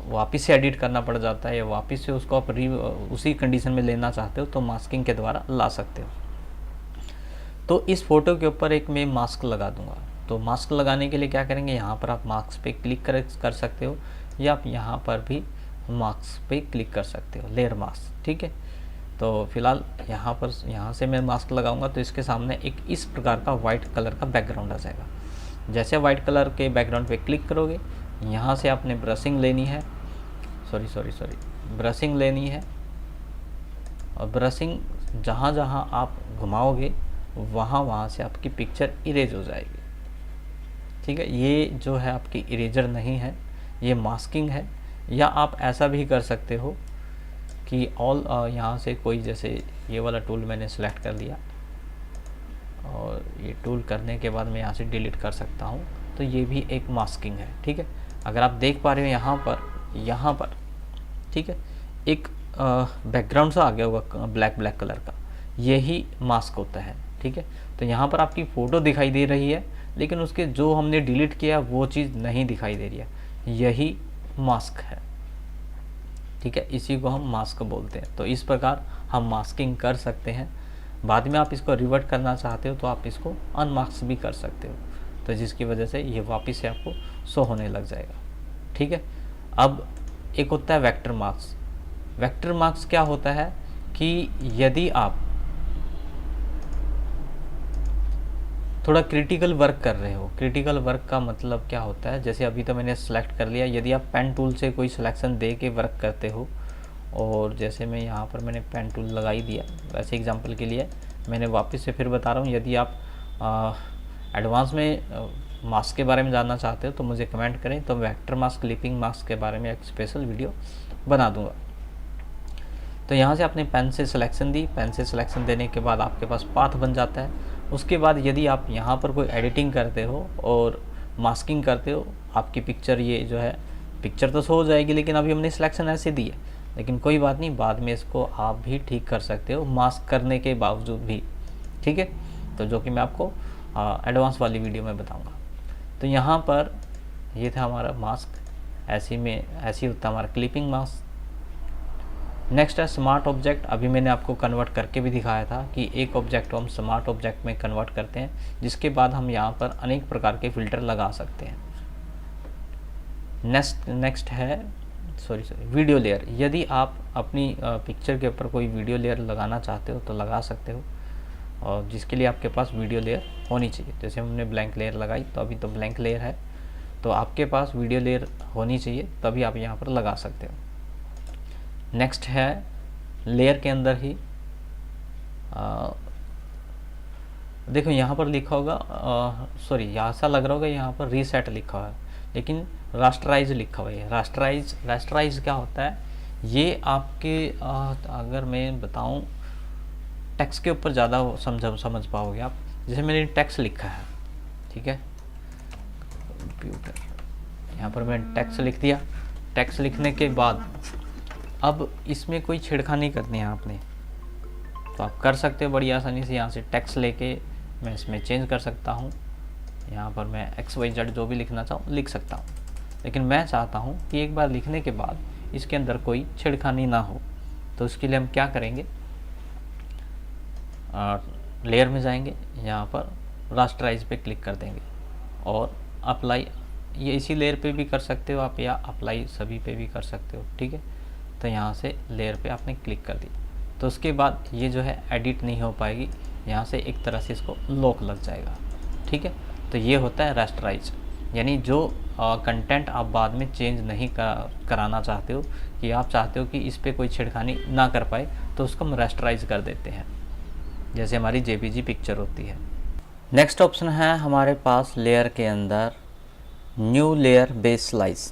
वापस से एडिट करना पड़ जाता है या वापस से उसको आप उसी कंडीशन में लेना चाहते हो तो मास्किंग के द्वारा ला सकते हो। तो इस फ़ोटो के ऊपर एक मैं मास्क लगा दूंगा। तो मास्क लगाने के लिए क्या करेंगे, यहाँ पर आप मास्क पे क्लिक कर सकते हो या आप यहाँ पर भी मास्क पे क्लिक कर सकते हो, लेयर मास्क, ठीक है। तो फिलहाल यहाँ से मैं मास्क लगाऊंगा तो इसके सामने एक इस प्रकार का वाइट कलर का बैकग्राउंड आ जाएगा। जैसे वाइट कलर के बैकग्राउंड पे क्लिक करोगे, यहाँ से आपने ब्रशिंग लेनी है, ब्रशिंग लेनी है, और ब्रशिंग जहाँ जहाँ आप घुमाओगे वहाँ से आपकी पिक्चर इरेज हो जाएगी, ठीक है। ये जो है आपकी इरेजर नहीं है, ये मास्किंग है। या आप ऐसा भी कर सकते हो कि ऑल यहाँ से कोई, जैसे ये वाला टूल मैंने सेलेक्ट कर लिया और ये टूल करने के बाद मैं यहाँ से डिलीट कर सकता हूँ, तो ये भी एक मास्किंग है, ठीक है। अगर आप देख पा रहे हो यहाँ पर ठीक है, एक बैकग्राउंड सा आ गया होगा ब्लैक कलर का, यही मास्क होता है, ठीक है। तो यहाँ पर आपकी फ़ोटो दिखाई दे रही है लेकिन उसके जो हमने डिलीट किया वो चीज़ नहीं दिखाई दे रही है, यही मास्क है, ठीक है। इसी को हम मास्क बोलते हैं। तो इस प्रकार हम मास्किंग कर सकते हैं। बाद में आप इसको रिवर्ट करना चाहते हो तो आप इसको अनमास्क भी कर सकते हो, तो जिसकी वजह से ये वापस से आपको शो होने लग जाएगा, ठीक है। अब एक होता है वेक्टर मार्क्स। वेक्टर मार्क्स क्या होता है कि यदि आप थोड़ा क्रिटिकल वर्क कर रहे हो, क्रिटिकल वर्क का मतलब क्या होता है, जैसे अभी तो मैंने सेलेक्ट कर लिया, यदि आप पेन टूल से कोई सिलेक्शन दे के वर्क करते हो और जैसे मैं यहाँ पर मैंने पेन टूल लगा ही दिया, वैसे एग्जांपल के लिए मैंने वापस से फिर बता रहा हूँ। यदि आप एडवांस में मास्क के बारे में जानना चाहते हो तो मुझे कमेंट करें, तो वेक्टर मास्क, क्लिपिंग मास्क के बारे में एक स्पेशल वीडियो बना दूंगा। तो यहाँ से आपने पेन से सिलेक्शन दी, पेन से सिलेक्शन देने के बाद आपके पास पाथ बन जाता है। उसके बाद यदि आप यहाँ पर कोई एडिटिंग करते हो और मास्किंग करते हो, आपकी पिक्चर ये जो है पिक्चर तो शो हो जाएगी, लेकिन अभी हमने सिलेक्शन ऐसे दी है, लेकिन कोई बात नहीं, बाद में इसको आप भी ठीक कर सकते हो मास्क करने के बावजूद भी, ठीक है। तो जो कि मैं आपको एडवांस वाली वीडियो में बताऊंगा। तो यहाँ पर ये था हमारा मास्क, ऐसे होता है हमारा क्लिपिंग मास्क। नेक्स्ट है स्मार्ट ऑब्जेक्ट। अभी मैंने आपको कन्वर्ट करके भी दिखाया था कि एक ऑब्जेक्ट को हम स्मार्ट ऑब्जेक्ट में कन्वर्ट करते हैं, जिसके बाद हम यहाँ पर अनेक प्रकार के फ़िल्टर लगा सकते हैं। नेक्स्ट है वीडियो लेयर। यदि आप अपनी पिक्चर के ऊपर कोई वीडियो लेयर लगाना चाहते हो तो लगा सकते हो, और जिसके लिए आपके पास वीडियो लेयर होनी चाहिए। जैसे हमने ब्लैंक लेयर लगाई, तो अभी तो ब्लैंक लेयर है, तो आपके पास वीडियो लेयर होनी चाहिए, तभी आप यहाँ पर लगा सकते हो। नेक्स्ट है लेयर के अंदर ही देखो यहाँ पर लिखा होगा, ऐसा लग रहा होगा यहाँ पर रीसेट लिखा हुआ है, लेकिन रास्टराइज लिखा हुआ है। रास्टराइज क्या होता है, ये आपके अगर मैं बताऊँ टेक्स्ट के ऊपर ज़्यादा समझ पाओगे आप। जैसे मैंने टेक्स्ट लिखा है, ठीक है, कंप्यूटर, यहाँ पर मैंने टेक्स्ट लिख दिया। टेक्स्ट लिखने के बाद अब इसमें कोई छेड़खानी करनी है आपने, तो आप कर सकते हो बड़ी आसानी से। यहाँ से टेक्स्ट लेके मैं इसमें चेंज कर सकता हूँ। यहाँ पर मैं XYZ जो भी लिखना चाहूँ लिख सकता हूँ, लेकिन मैं चाहता हूँ कि एक बार लिखने के बाद इसके अंदर कोई छेड़खानी ना हो। तो उसके लिए हम क्या करेंगे, लेयर में जाएंगे, यहाँ पर रास्टराइज पे क्लिक कर देंगे और अप्लाई, ये इसी लेयर पे भी कर सकते हो आप, या अप्लाई सभी पे भी कर सकते हो, ठीक है। तो यहाँ से लेयर पे आपने क्लिक कर दी, तो उसके बाद ये जो है एडिट नहीं हो पाएगी, यहाँ से एक तरह से इसको लॉक लग जाएगा, ठीक है। तो ये होता है रास्टराइज, यानी जो कंटेंट आप बाद में चेंज नहीं कराना चाहते हो, कि आप चाहते हो कि इस पर कोई छेड़खानी ना कर पाए, तो उसको हम रास्टराइज कर देते हैं, जैसे हमारी JPG पिक्चर होती है। नेक्स्ट ऑप्शन है हमारे पास लेयर के अंदर new layer base slice.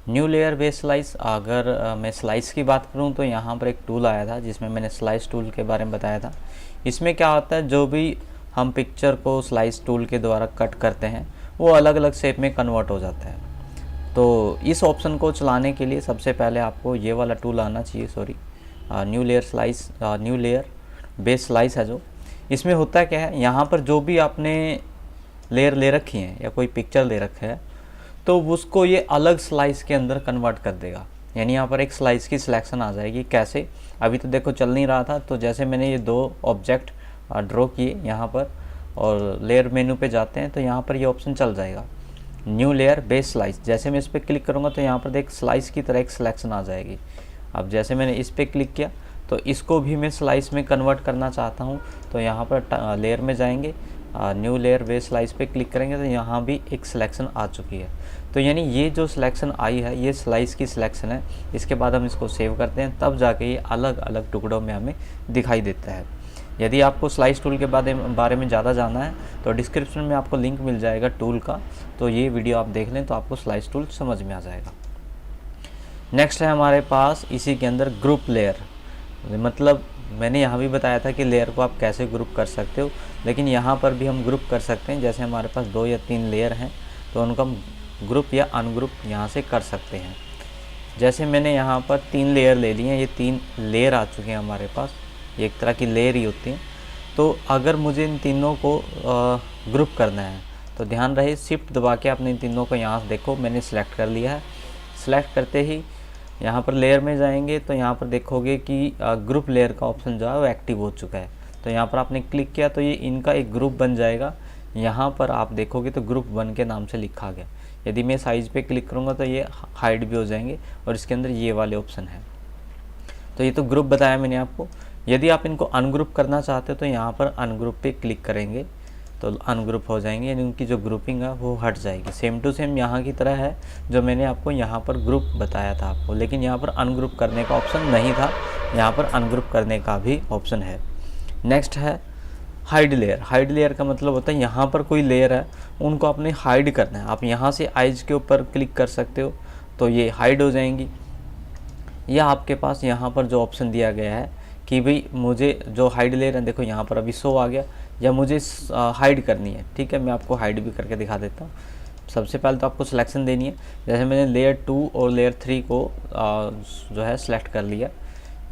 New layer base slice, अगर मैं स्लाइस की बात करूं तो यहाँ पर एक टूल आया था जिसमें मैंने स्लाइस टूल के बारे में बताया था। इसमें क्या होता है, जो भी हम पिक्चर को स्लाइस टूल के द्वारा कट करते हैं वो अलग अलग शेप में कन्वर्ट हो जाता है। तो इस ऑप्शन को चलाने के लिए सबसे पहले आपको ये वाला टूल आना चाहिए, न्यू लेयर बेस स्लाइस है जो। इसमें होता क्या है, यहाँ पर जो भी आपने लेयर ले रखी है या कोई पिक्चर ले रखा है, तो उसको ये अलग स्लाइस के अंदर कन्वर्ट कर देगा। यानी यहाँ पर एक स्लाइस की सिलेक्शन आ जाएगी। कैसे, अभी तो देखो चल नहीं रहा था, तो जैसे मैंने ये 2 ऑब्जेक्ट ड्रॉ किए यहाँ पर और लेयर मेनू पे जाते हैं, तो यहाँ पर ये ऑप्शन चल जाएगा न्यू लेयर बेस स्लाइस। जैसे मैं इस पर क्लिक करूँगा तो यहाँ पर देख स्लाइस की तरह एक सिलेक्शन आ जाएगी। अब जैसे मैंने इस पर क्लिक किया तो इसको भी मैं स्लाइस में कन्वर्ट करना चाहता हूँ, तो यहाँ पर लेयर में जाएंगे, न्यू लेयर बेस स्लाइस पे क्लिक करेंगे, तो यहाँ भी एक सिलेक्शन आ चुकी है। तो यानी ये जो सिलेक्शन आई है ये स्लाइस की सिलेक्शन है। इसके बाद हम इसको सेव करते हैं, तब जाके ये अलग अलग टुकड़ों में हमें दिखाई देता है। यदि आपको स्लाइस टूल के बारे में ज़्यादा जानना है तो डिस्क्रिप्शन में आपको लिंक मिल जाएगा टूल का, तो ये वीडियो आप देख लें तो आपको स्लाइस टूल समझ में आ जाएगा। नेक्स्ट है हमारे पास इसी के अंदर ग्रुप लेयर। मतलब मैंने यहाँ भी बताया था कि लेयर को आप कैसे ग्रुप कर सकते हो, लेकिन यहाँ पर भी हम ग्रुप कर सकते हैं। जैसे हमारे पास 2 या 3 लेयर हैं तो उनको हम ग्रुप या अनग्रुप यहाँ से कर सकते हैं। जैसे मैंने यहाँ पर 3 लेयर ले ली हैं, ये 3 लेयर आ चुके हैं हमारे पास, ये एक तरह की लेयर ही होती हैं। तो अगर मुझे इन तीनों को ग्रुप करना है तो ध्यान रहे शिफ्ट दबा के आपने इन तीनों को यहाँ से देखो मैंने सेलेक्ट कर लिया है। सेलेक्ट करते ही यहाँ पर लेयर में जाएंगे तो यहाँ पर देखोगे कि ग्रुप लेयर का ऑप्शन जो है वो एक्टिव हो चुका है। तो यहाँ पर आपने क्लिक किया तो ये इनका एक ग्रुप बन जाएगा। यहाँ पर आप देखोगे तो ग्रुप 1 के नाम से लिखा गया। यदि मैं साइज़ पे क्लिक करूँगा तो ये हाइड भी हो जाएंगे और इसके अंदर ये वाले ऑप्शन है। तो ये तो ग्रुप बताया मैंने आपको। यदि आप इनको अनग्रुप करना चाहते हो तो यहाँ पर अनग्रुप पे क्लिक करेंगे तो अनग्रुप हो जाएंगे, यानी उनकी जो ग्रुपिंग है वो हट जाएगी। सेम टू सेम यहाँ की तरह है जो मैंने आपको यहाँ पर ग्रुप बताया था आपको, लेकिन यहाँ पर अनग्रुप करने का ऑप्शन नहीं था, यहाँ पर अनग्रुप करने का भी ऑप्शन है। नेक्स्ट है हाइड लेयर। हाइड लेयर का मतलब होता है यहाँ पर कोई लेयर है उनको आपने हाइड करना है। आप यहाँ से आइज के ऊपर क्लिक कर सकते हो तो ये हाइड हो जाएंगी, या आपके पास यहाँ पर जो ऑप्शन दिया गया है कि भाई मुझे जो हाइड लेयर है, देखो यहाँ पर अभी शो आ गया, या मुझे हाइड करनी है, ठीक है, मैं आपको हाइड भी करके दिखा देता हूँ। सबसे पहले तो आपको सिलेक्शन देनी है, जैसे मैंने लेयर 2 और लेयर 3 को जो है सिलेक्ट कर लिया।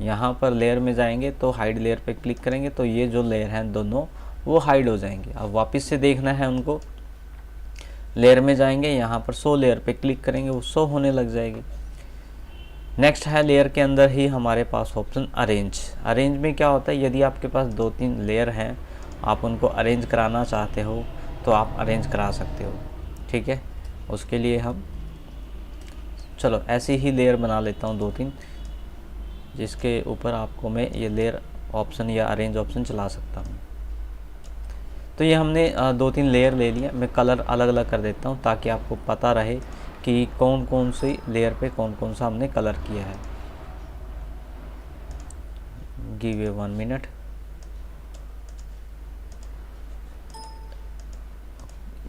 यहाँ पर लेयर में जाएंगे तो हाइड लेयर पे क्लिक करेंगे तो ये जो लेयर हैं दोनों वो हाइड हो जाएंगे। अब वापस से देखना है उनको, लेयर में जाएंगे, यहाँ पर शो लेयर पे क्लिक करेंगे, वो शो होने लग जाएगी। नेक्स्ट है लेयर के अंदर ही हमारे पास ऑप्शन अरेंज। अरेंज में क्या होता है, यदि आपके पास 2-3 लेयर हैं, आप उनको अरेंज कराना चाहते हो तो आप अरेंज करा सकते हो, ठीक है। उसके लिए हम चलो ऐसी ही लेयर बना लेता हूँ 2-3, जिसके ऊपर आपको मैं ये लेयर ऑप्शन या अरेंज ऑप्शन चला सकता हूँ। तो ये हमने 2-3 लेयर ले लिया। मैं कलर अलग अलग कर देता हूँ ताकि आपको पता रहे कि कौन कौन सी लेयर पे कौन कौन सा हमने कलर किया है। Give a 1 minute.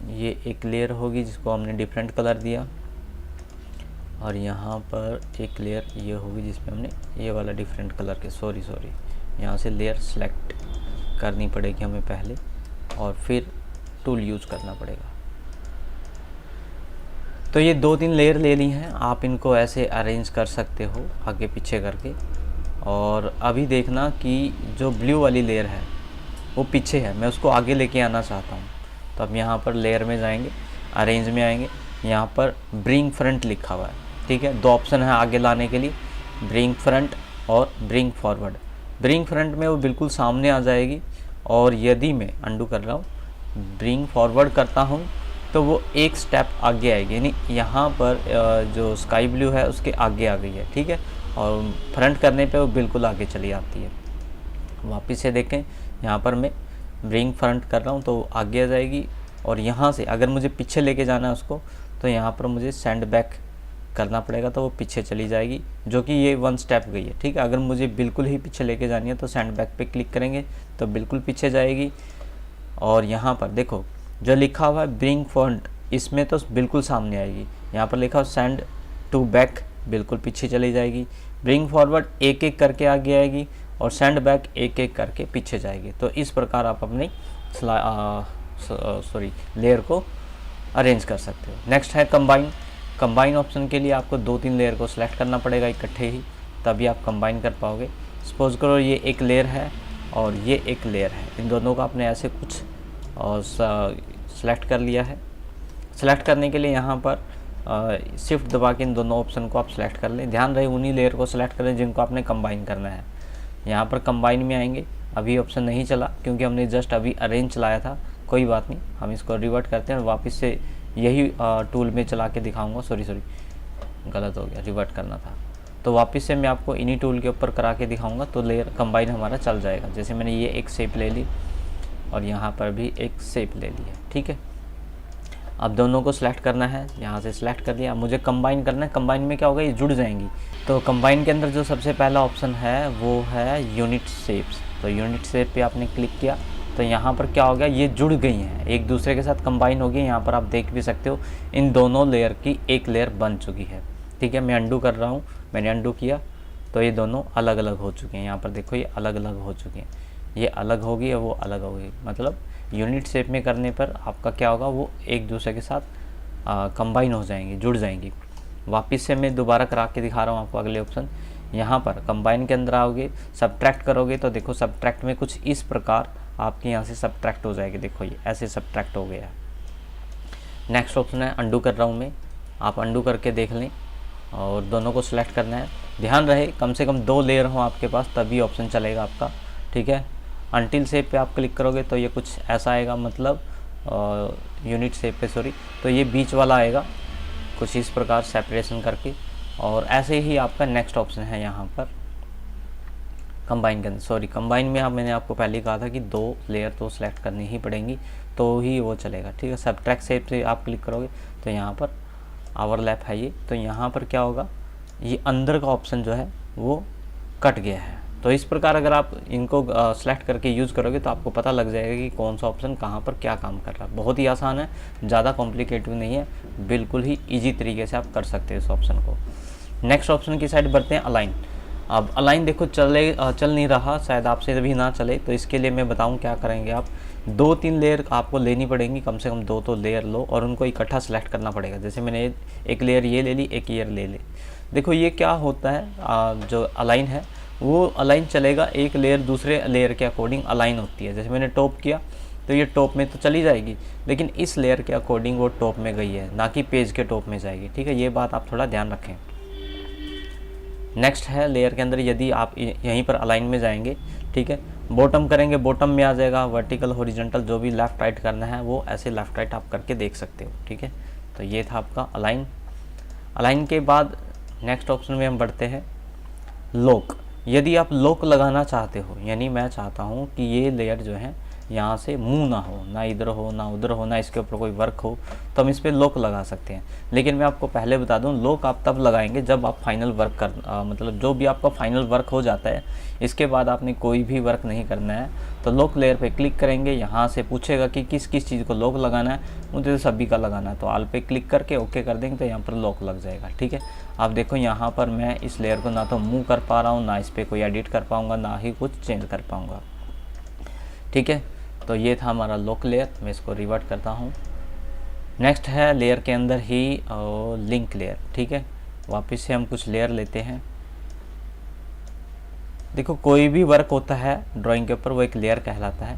ये एक लेयर होगी जिसको हमने डिफरेंट कलर दिया, और यहाँ पर एक लेयर ये होगी जिसमें हमने ये वाला डिफरेंट कलर के सॉरी यहाँ से लेयर सेलेक्ट करनी पड़ेगी हमें पहले, और फिर टूल यूज़ करना पड़ेगा। तो ये 2-3 लेयर ले ली हैं, आप इनको ऐसे अरेंज कर सकते हो आगे पीछे करके। और अभी देखना कि जो ब्लू वाली लेयर है वो पीछे है, मैं उसको आगे लेके आना चाहता हूँ। तो अब यहाँ पर लेयर में जाएंगे, अरेंज में आएंगे, यहाँ पर ब्रिंग फ्रंट लिखा हुआ है, ठीक है। 2 ऑप्शन है आगे लाने के लिए, ब्रिंग फ्रंट और ब्रिंग फॉरवर्ड। ब्रिंग फ्रंट में वो बिल्कुल सामने आ जाएगी, और यदि मैं अंडू कर रहा हूँ, ब्रिंग फॉरवर्ड करता हूँ तो वो एक स्टेप आगे आएगी, यानी यहाँ पर जो स्काई ब्लू है उसके आगे आ गई है, ठीक है। और फ्रंट करने पे वो बिल्कुल आगे चली आती है। वापस से देखें, यहाँ पर मैं ब्रिंग फ्रंट कर रहा हूँ तो आगे आ जाएगी, और यहाँ से अगर मुझे पीछे लेके जाना है उसको तो यहाँ पर मुझे सेंड बैक करना पड़ेगा, तो वो पीछे चली जाएगी, जो कि ये 1 स्टेप गई है, ठीक है। अगर मुझे बिल्कुल ही पीछे लेके जानी है तो सेंड बैक पे क्लिक करेंगे तो बिल्कुल पीछे जाएगी। और यहाँ पर देखो जो लिखा हुआ है ब्रिंग फ्रंट, इसमें तो बिल्कुल सामने आएगी। यहाँ पर लिखा हुआ सेंड टू बैक, बिल्कुल पीछे चली जाएगी। ब्रिंग फॉरवर्ड एक एक करके आगे आएगी, और सेंड बैक एक एक करके पीछे जाएगी। तो इस प्रकार आप अपनी लेयर को अरेंज कर सकते हो। नेक्स्ट है कंबाइन। कंबाइन ऑप्शन के लिए आपको 2-3 लेयर को सिलेक्ट करना पड़ेगा इकट्ठे ही, तभी आप कंबाइन कर पाओगे। सपोज करो ये एक लेयर है और ये एक लेयर है, इन दोनों का आपने ऐसे कुछ और सेलेक्ट कर लिया है। सेलेक्ट करने के लिए यहाँ पर शिफ्ट दबा के इन दोनों ऑप्शन को आप सेलेक्ट कर लें। ध्यान रहे उन्हीं लेयर को सेलेक्ट करें जिनको आपने कंबाइन करना है। यहाँ पर कंबाइन में आएंगे, अभी ऑप्शन नहीं चला क्योंकि हमने जस्ट अभी अरेंज चलाया था, कोई बात नहीं, हम इसको रिवर्ट करते हैं और वापस से यही टूल में चला के दिखाऊंगा। सॉरी गलत हो गया, रिवर्ट करना था। तो वापस से मैं आपको इन्हीं टूल के ऊपर करा के दिखाऊंगा तो लेयर कंबाइन हमारा चल जाएगा। जैसे मैंने ये एक शेप ले ली और यहाँ पर भी एक शेप ले ली है, ठीक है। अब दोनों को सिलेक्ट करना है, यहाँ से सिलेक्ट कर लिया। मुझे कंबाइन करना है, कंबाइन में क्या होगा, ये जुड़ जाएंगी। तो कंबाइन के अंदर जो सबसे पहला ऑप्शन है वो है यूनिट शेप्स। तो यूनिट शेप पे आपने क्लिक किया तो यहाँ पर क्या हो गया, ये जुड़ गई हैं, एक दूसरे के साथ कंबाइन हो गई। यहाँ पर आप देख भी सकते हो इन दोनों लेयर की एक लेयर बन चुकी है, ठीक है। मैं अंडू कर रहा हूँ, मैंने अंडू किया तो ये दोनों अलग अलग हो चुके हैं। यहाँ पर देखो ये अलग अलग हो चुके हैं, ये अलग होगी और वो अलग होगी। मतलब यूनिट शेप में करने पर आपका क्या होगा, वो एक दूसरे के साथ कंबाइन हो जाएंगी, जुड़ जाएंगी। वापस से मैं दोबारा करा के दिखा रहा हूँ आपको अगले ऑप्शन। यहाँ पर कंबाइन के अंदर आओगे, सब्ट्रैक्ट करोगे तो देखो सब्ट्रैक्ट में कुछ इस प्रकार आपके यहाँ से सब्ट्रैक्ट हो जाएगी। देखो ये ऐसे सब्ट्रैक्ट हो गया है। नेक्स्ट ऑप्शन है अंडू कर रहा हूँ मैं, आप अंडू करके देख लें और दोनों को सिलेक्ट करना है। ध्यान रहे कम से कम 2 लेयर हो आपके पास तभी ऑप्शन चलेगा आपका, ठीक है। अनटिल शेप पे आप क्लिक करोगे तो ये कुछ ऐसा आएगा, मतलब यूनिट शेप पे सॉरी, तो ये बीच वाला आएगा कुछ इस प्रकार सेपरेशन करके। और ऐसे ही आपका नेक्स्ट ऑप्शन है यहाँ पर कंबाइन करना, सॉरी कंबाइन में आप, मैंने आपको पहले कहा था कि 2 लेयर तो सेलेक्ट करनी ही पड़ेंगी तो ही वो चलेगा, ठीक है। सबट्रैक्ट शेप से आप क्लिक करोगे तो यहाँ पर ओवरलैप है ये, तो यहाँ पर क्या होगा, ये अंदर का ऑप्शन जो है वो कट गया है। तो इस प्रकार अगर आप इनको सेलेक्ट करके यूज़ करोगे तो आपको पता लग जाएगा कि कौन सा ऑप्शन कहाँ पर क्या काम कर रहा है। बहुत ही आसान है, ज़्यादा कॉम्प्लिकेटेड नहीं है, बिल्कुल ही ईजी तरीके से आप कर सकते हो इस ऑप्शन को। नेक्स्ट ऑप्शन की साइड बढ़ते हैं, अलाइन। अब अलाइन देखो चल नहीं रहा, शायद आपसे भी ना चले, तो इसके लिए मैं बताऊं क्या करेंगे आप। 2-3 लेयर आपको लेनी पड़ेंगी, कम से कम 2 तो लेयर लो और उनको इकट्ठा सेलेक्ट करना पड़ेगा। जैसे मैंने एक लेयर ये ले ली, एक लेयर ले ली। देखो ये क्या होता है, जो अलाइन है वो अलाइन चलेगा, एक लेयर दूसरे लेयर के अकॉर्डिंग अलाइन होती है। जैसे मैंने टॉप किया तो ये टॉप में तो चली जाएगी, लेकिन इस लेयर के अकॉर्डिंग वो टॉप में गई है, ना कि पेज के टॉप में जाएगी, ठीक है। ये बात आप थोड़ा ध्यान रखें। नेक्स्ट है लेयर के अंदर, यदि आप यहीं पर अलाइन में जाएंगे, ठीक है, बॉटम करेंगे, बॉटम में आ जाएगा वर्टिकल हॉरिजॉन्टल, जो भी लेफ़्ट राइट करना है वो ऐसे लेफ़्ट राइट आप करके देख सकते हो, ठीक है। तो ये था आपका अलाइन। अलाइन के बाद नेक्स्ट ऑप्शन में हम बढ़ते हैं, लॉक। यदि आप लॉक लगाना चाहते हो, यानी मैं चाहता हूँ कि ये लेयर जो है यहाँ से मूव ना हो, ना इधर हो ना उधर हो, ना इसके ऊपर कोई वर्क हो, तो हम इस पर लॉक लगा सकते हैं। लेकिन मैं आपको पहले बता दूं, लॉक आप तब लगाएंगे जब आप फाइनल वर्क मतलब जो भी आपका फाइनल वर्क हो जाता है, इसके बाद आपने कोई भी वर्क नहीं करना है। तो लॉक लेयर पे क्लिक करेंगे, यहाँ से पूछेगा कि किस किस चीज़ को लॉक लगाना है, मुझे तो सभी का लगाना है, तो ऑल पे क्लिक करके ओके कर देंगे तो यहाँ पर लॉक लग जाएगा, ठीक है। आप देखो यहाँ पर मैं इस लेयर को ना तो मूव कर पा रहा हूँ, ना इस पर कोई एडिट कर पाऊँगा, ना ही कुछ चेंज कर पाऊँगा, ठीक है। तो ये था हमारा लॉक लेयर, मैं इसको रिवर्ट करता हूँ। नेक्स्ट है लेयर के अंदर ही लिंक लेयर, ठीक है। वापस से हम कुछ लेयर लेते हैं। देखो कोई भी वर्क होता है ड्राइंग के ऊपर वो एक लेयर कहलाता है।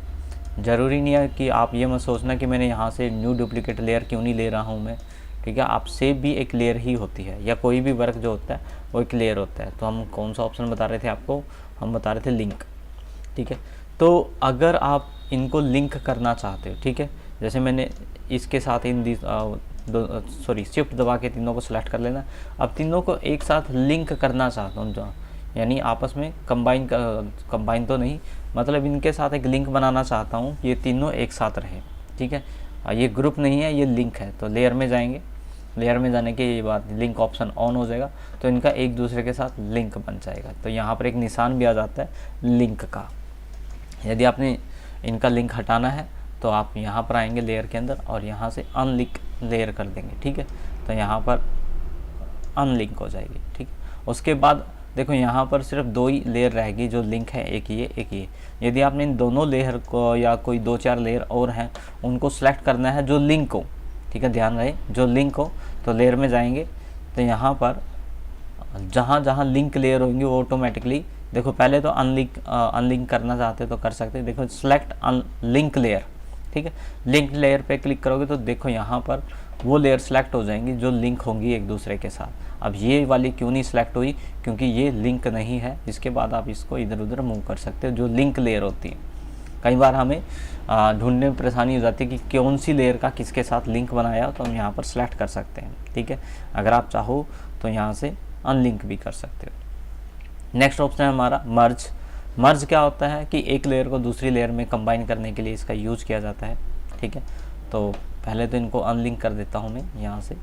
ज़रूरी नहीं है कि आप ये मत सोचना कि मैंने यहाँ से न्यू डुप्लीकेट लेयर क्यों नहीं ले रहा हूँ मैं, ठीक है। आपसे भी एक लेयर ही होती है, या कोई भी वर्क जो होता है वो एक लेयर होता है। तो हम कौन सा ऑप्शन बता रहे थे आपको, हम बता रहे थे लिंक, ठीक है। तो अगर आप इनको लिंक करना चाहते हो, ठीक है, जैसे मैंने इसके साथ इन शिफ्ट दबा के तीनों को सिलेक्ट कर लेना। अब तीनों को एक साथ लिंक करना चाहता हूँ, जो यानी आपस में कंबाइन तो नहीं, मतलब इनके साथ एक लिंक बनाना चाहता हूँ, ये तीनों एक साथ रहे, ठीक है। ये ग्रुप नहीं है, ये लिंक है। तो लेयर में जाएंगे, लेयर में जाने के ये बात लिंक ऑप्शन ऑन हो जाएगा, तो इनका एक दूसरे के साथ लिंक बन जाएगा। तो यहाँ पर एक निशान भी आ जाता है लिंक का। यदि आपने इनका लिंक हटाना है तो आप यहाँ पर आएंगे लेयर के अंदर और यहाँ से अनलिंक लेयर कर देंगे, ठीक है। तो यहाँ पर अनलिंक हो जाएगी, ठीक। उसके बाद देखो यहाँ पर सिर्फ 2 ही लेयर रहेगी जो लिंक है, एक ये एक ये। यदि आपने इन दोनों लेयर को या कोई 2-4 लेयर और हैं उनको सेलेक्ट करना है जो लिंक हो, ठीक है, ध्यान रहे जो लिंक हो, तो लेयर में जाएंगे तो यहाँ पर जहाँ जहाँ लिंक लेयर होंगी वो ऑटोमेटिकली, देखो पहले तो अनलिंक करना चाहते तो कर सकते हैं। देखो सेलेक्ट लिंक लेयर, ठीक है, लिंक लेयर पे क्लिक करोगे तो देखो यहाँ पर वो लेयर सेलेक्ट हो जाएंगी जो लिंक होंगी एक दूसरे के साथ। अब ये वाली क्यों नहीं सेलेक्ट हुई, क्योंकि ये लिंक नहीं है। इसके बाद आप इसको इधर उधर मूव कर सकते हो, जो लिंक लेयर होती है। कई बार हमें ढूंढने में परेशानी हो जाती है कि कौन सी लेयर का किसके साथ लिंक बनाया, तो हम यहाँ पर सेलेक्ट कर सकते हैं, ठीक है। अगर आप चाहो तो यहाँ से अनलिंक भी कर सकते हो। नेक्स्ट ऑप्शन है हमारा मर्ज। मर्ज क्या होता है कि एक लेयर को दूसरी लेयर में कंबाइन करने के लिए इसका यूज़ किया जाता है, ठीक है। तो पहले तो इनको अनलिंक कर देता हूँ मैं यहाँ से,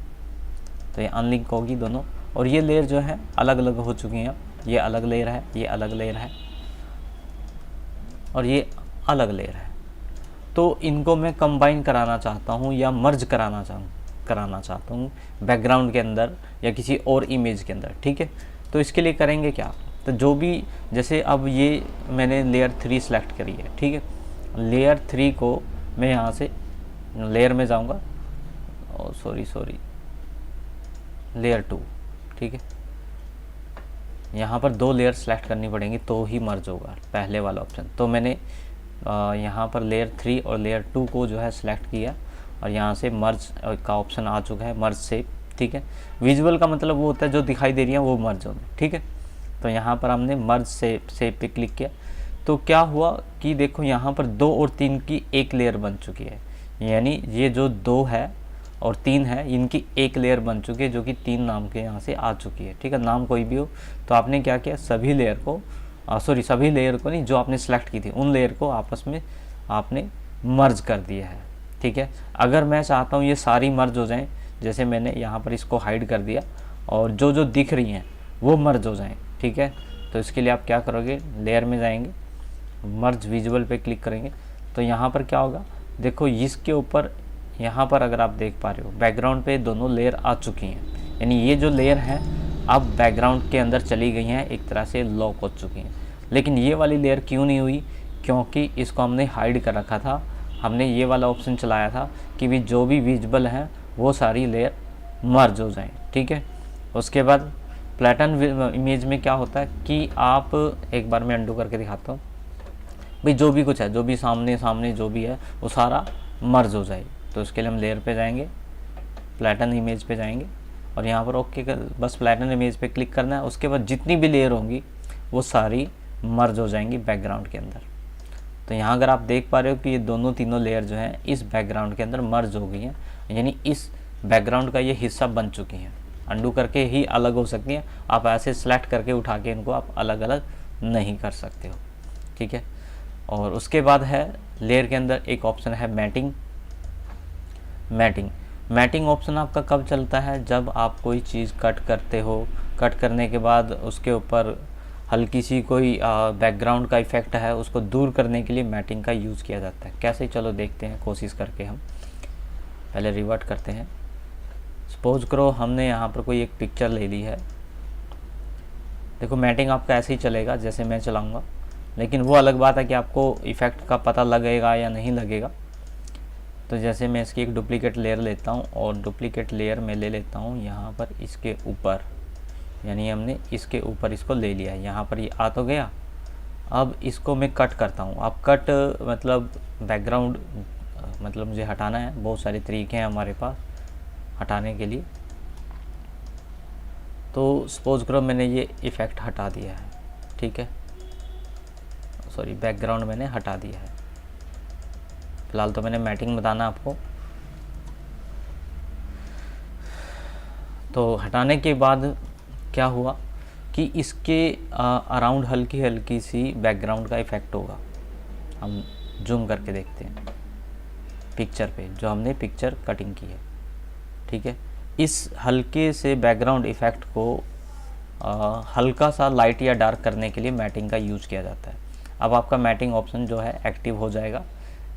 तो ये अनलिंक होगी दोनों, और ये लेयर जो है अलग अलग हो चुकी हैं। ये अलग लेयर है, ये अलग लेयर है, और ये अलग लेयर है। तो इनको मैं कंबाइन कराना चाहता हूँ या मर्ज कराना चाहता हूँ बैकग्राउंड के अंदर या किसी और इमेज के अंदर, ठीक है। तो इसके लिए करेंगे क्या, तो जो भी, जैसे अब ये मैंने लेयर 3 सेलेक्ट करी है, ठीक है। लेयर 3 को मैं यहाँ से लेयर में जाऊँगा, सॉरी लेयर 2, ठीक है। यहाँ पर 2 लेयर सेलेक्ट करनी पड़ेंगी तो ही मर्ज होगा पहले वाला ऑप्शन। तो मैंने यहाँ पर लेयर 3 और लेयर 2 को जो है सिलेक्ट किया और यहाँ से मर्ज का ऑप्शन आ चुका है, मर्ज शेप, ठीक है। विजुअल का मतलब वो होता है जो दिखाई दे रही है वो मर्ज होगी, ठीक है। तो यहाँ पर हमने मर्ज शेप पे क्लिक किया तो क्या हुआ कि देखो यहाँ पर 2 और 3 की एक लेयर बन चुकी है, यानी ये जो 2 है और 3 है इनकी एक लेयर बन चुकी है, जो कि 3 नाम के यहाँ से आ चुकी है, ठीक है। नाम कोई भी हो, तो आपने क्या किया, सभी लेयर को सॉरी सभी लेयर को नहीं, जो आपने सेलेक्ट की थी उन लेयर को आपस में आपने मर्ज कर दिया है। ठीक है, अगर मैं चाहता हूँ ये सारी मर्ज हो जाएं, जैसे मैंने यहाँ पर इसको हाइड कर दिया और जो जो दिख रही हैं वो मर्ज हो जाएं। ठीक है, तो इसके लिए आप क्या करोगे, लेयर में जाएंगे, मर्ज विजुअल पे क्लिक करेंगे, तो यहाँ पर क्या होगा, देखो इसके ऊपर यहाँ पर अगर आप देख पा रहे हो बैकग्राउंड पे दोनों लेयर आ चुकी हैं, यानी ये जो लेयर है अब बैकग्राउंड के अंदर चली गई हैं, एक तरह से लॉक हो चुकी हैं। लेकिन ये वाली लेयर क्यों नहीं हुई, क्योंकि इसको हमने हाइड कर रखा था, हमने ये वाला ऑप्शन चलाया था कि भी जो भी विजिबल हैं वो सारी लेयर मर्ज हो जाएं। ठीक है, उसके बाद फ्लैटन इमेज में क्या होता है कि आप, एक बार मैं अंडू करके दिखाता हूँ, भाई जो भी कुछ है, जो भी सामने सामने जो भी है वो सारा मर्ज हो जाए। तो उसके लिए हम लेयर पे जाएंगे, फ्लैटन इमेज पे जाएंगे और यहाँ पर ओके बस फ्लैटन इमेज पे क्लिक करना है। उसके बाद जितनी भी लेयर होंगी वो सारी मर्ज हो जाएंगी बैकग्राउंड के अंदर। तो यहाँ अगर आप देख पा रहे हो कि ये दोनों तीनों लेयर जो हैं इस बैकग्राउंड के अंदर मर्ज हो गई हैं, यानी इस बैकग्राउंड का ये हिस्सा बन चुकी हैं। अंडू करके ही अलग हो सकती हैं, आप ऐसे सेलेक्ट करके उठा के इनको आप अलग अलग नहीं कर सकते हो। ठीक है, और उसके बाद है लेयर के अंदर एक ऑप्शन है मैटिंग। मैटिंग ऑप्शन आपका कब चलता है, जब आप कोई चीज़ कट करते हो, कट करने के बाद उसके ऊपर हल्की सी कोई बैकग्राउंड का इफ़ेक्ट है, उसको दूर करने के लिए मैटिंग का यूज़ किया जाता है। कैसे, चलो देखते हैं कोशिश करके। हम पहले रिवर्ट करते हैं। सपोज करो हमने यहाँ पर कोई एक पिक्चर ले ली है, देखो मैटिंग आपका ऐसे ही चलेगा जैसे मैं चलाऊँगा, लेकिन वो अलग बात है कि आपको इफ़ेक्ट का पता लगेगा या नहीं लगेगा। तो जैसे मैं इसकी एक डुप्लीकेट लेयर लेता हूँ और डुप्लीकेट लेयर में ले लेता हूँ यहाँ पर इसके ऊपर, यानी हमने इसके ऊपर इसको ले लिया है, यहाँ पर ये आ तो गया। अब इसको मैं कट करता हूँ। अब कट मतलब बैकग्राउंड मतलब मुझे हटाना है, बहुत सारे तरीके हैं हमारे पास हटाने के लिए। तो सपोज करो मैंने ये इफ़ेक्ट हटा दिया है, ठीक है, सॉरी बैकग्राउंड मैंने हटा दिया है। फिलहाल तो मैंने मैटिंग बताना आपको। तो हटाने के बाद क्या हुआ कि इसके अराउंड हल्की हल्की सी बैकग्राउंड का इफ़ेक्ट होगा। हम जूम करके देखते हैं पिक्चर पे, जो हमने पिक्चर कटिंग की है। ठीक है, इस हल्के से बैकग्राउंड इफ़ेक्ट को हल्का सा लाइट या डार्क करने के लिए मैटिंग का यूज़ किया जाता है। अब आपका मैटिंग ऑप्शन जो है एक्टिव हो जाएगा।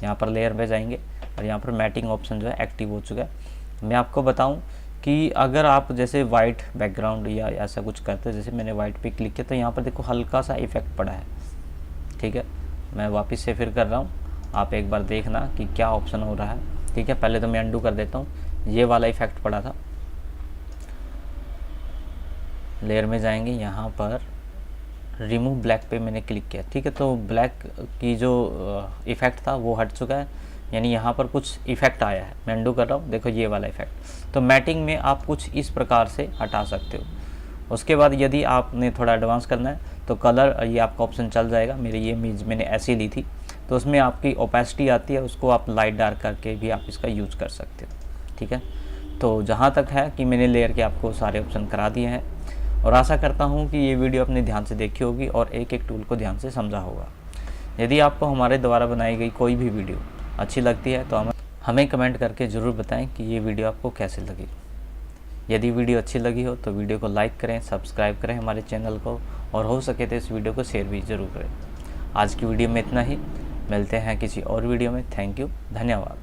यहाँ पर लेयर पे जाएंगे और यहाँ पर मैटिंग ऑप्शन जो है एक्टिव हो चुका है। मैं आपको बताऊं कि अगर आप जैसे वाइट बैकग्राउंड या ऐसा कुछ करते, जैसे मैंने वाइट पे क्लिक किया तो यहाँ पर देखो हल्का सा इफेक्ट पड़ा है। ठीक है, मैं वापस से फिर कर रहा हूँ, आप एक बार देखना कि क्या ऑप्शन हो रहा है। ठीक है, पहले तो मैं अंडू कर देता हूँ, ये वाला इफेक्ट पड़ा था। लेयर में जाएंगे, यहाँ पर रिमूव ब्लैक पे मैंने क्लिक किया। ठीक है, तो ब्लैक की जो इफ़ेक्ट था वो हट चुका है, यानी यहाँ पर कुछ इफ़ेक्ट आया है। मैं अंडू कर रहा हूँ, देखो ये वाला इफ़ेक्ट। तो मैटिंग में आप कुछ इस प्रकार से हटा सकते हो। उसके बाद यदि आपने थोड़ा एडवांस करना है तो कलर, ये आपका ऑप्शन चल जाएगा। मेरी ये इमेज मैंने ऐसी ली थी, तो उसमें आपकी ओपेसिटी आती है, उसको आप लाइट डार्क करके भी आप इसका यूज़ कर सकते हो। ठीक है, तो जहाँ तक है कि मैंने लेयर के आपको सारे ऑप्शन करा दिए हैं, और आशा करता हूँ कि ये वीडियो अपने ध्यान से देखी होगी और एक एक टूल को ध्यान से समझा होगा। यदि आपको हमारे द्वारा बनाई गई कोई भी वीडियो अच्छी लगती है तो हमें कमेंट करके ज़रूर बताएं कि ये वीडियो आपको कैसे लगी। यदि वीडियो अच्छी लगी हो तो वीडियो को लाइक करें, सब्सक्राइब करें हमारे चैनल को, और हो सके तो इस वीडियो को शेयर भी ज़रूर करें। आज की वीडियो में इतना ही, मिलते हैं किसी और वीडियो में। थैंक यू, धन्यवाद।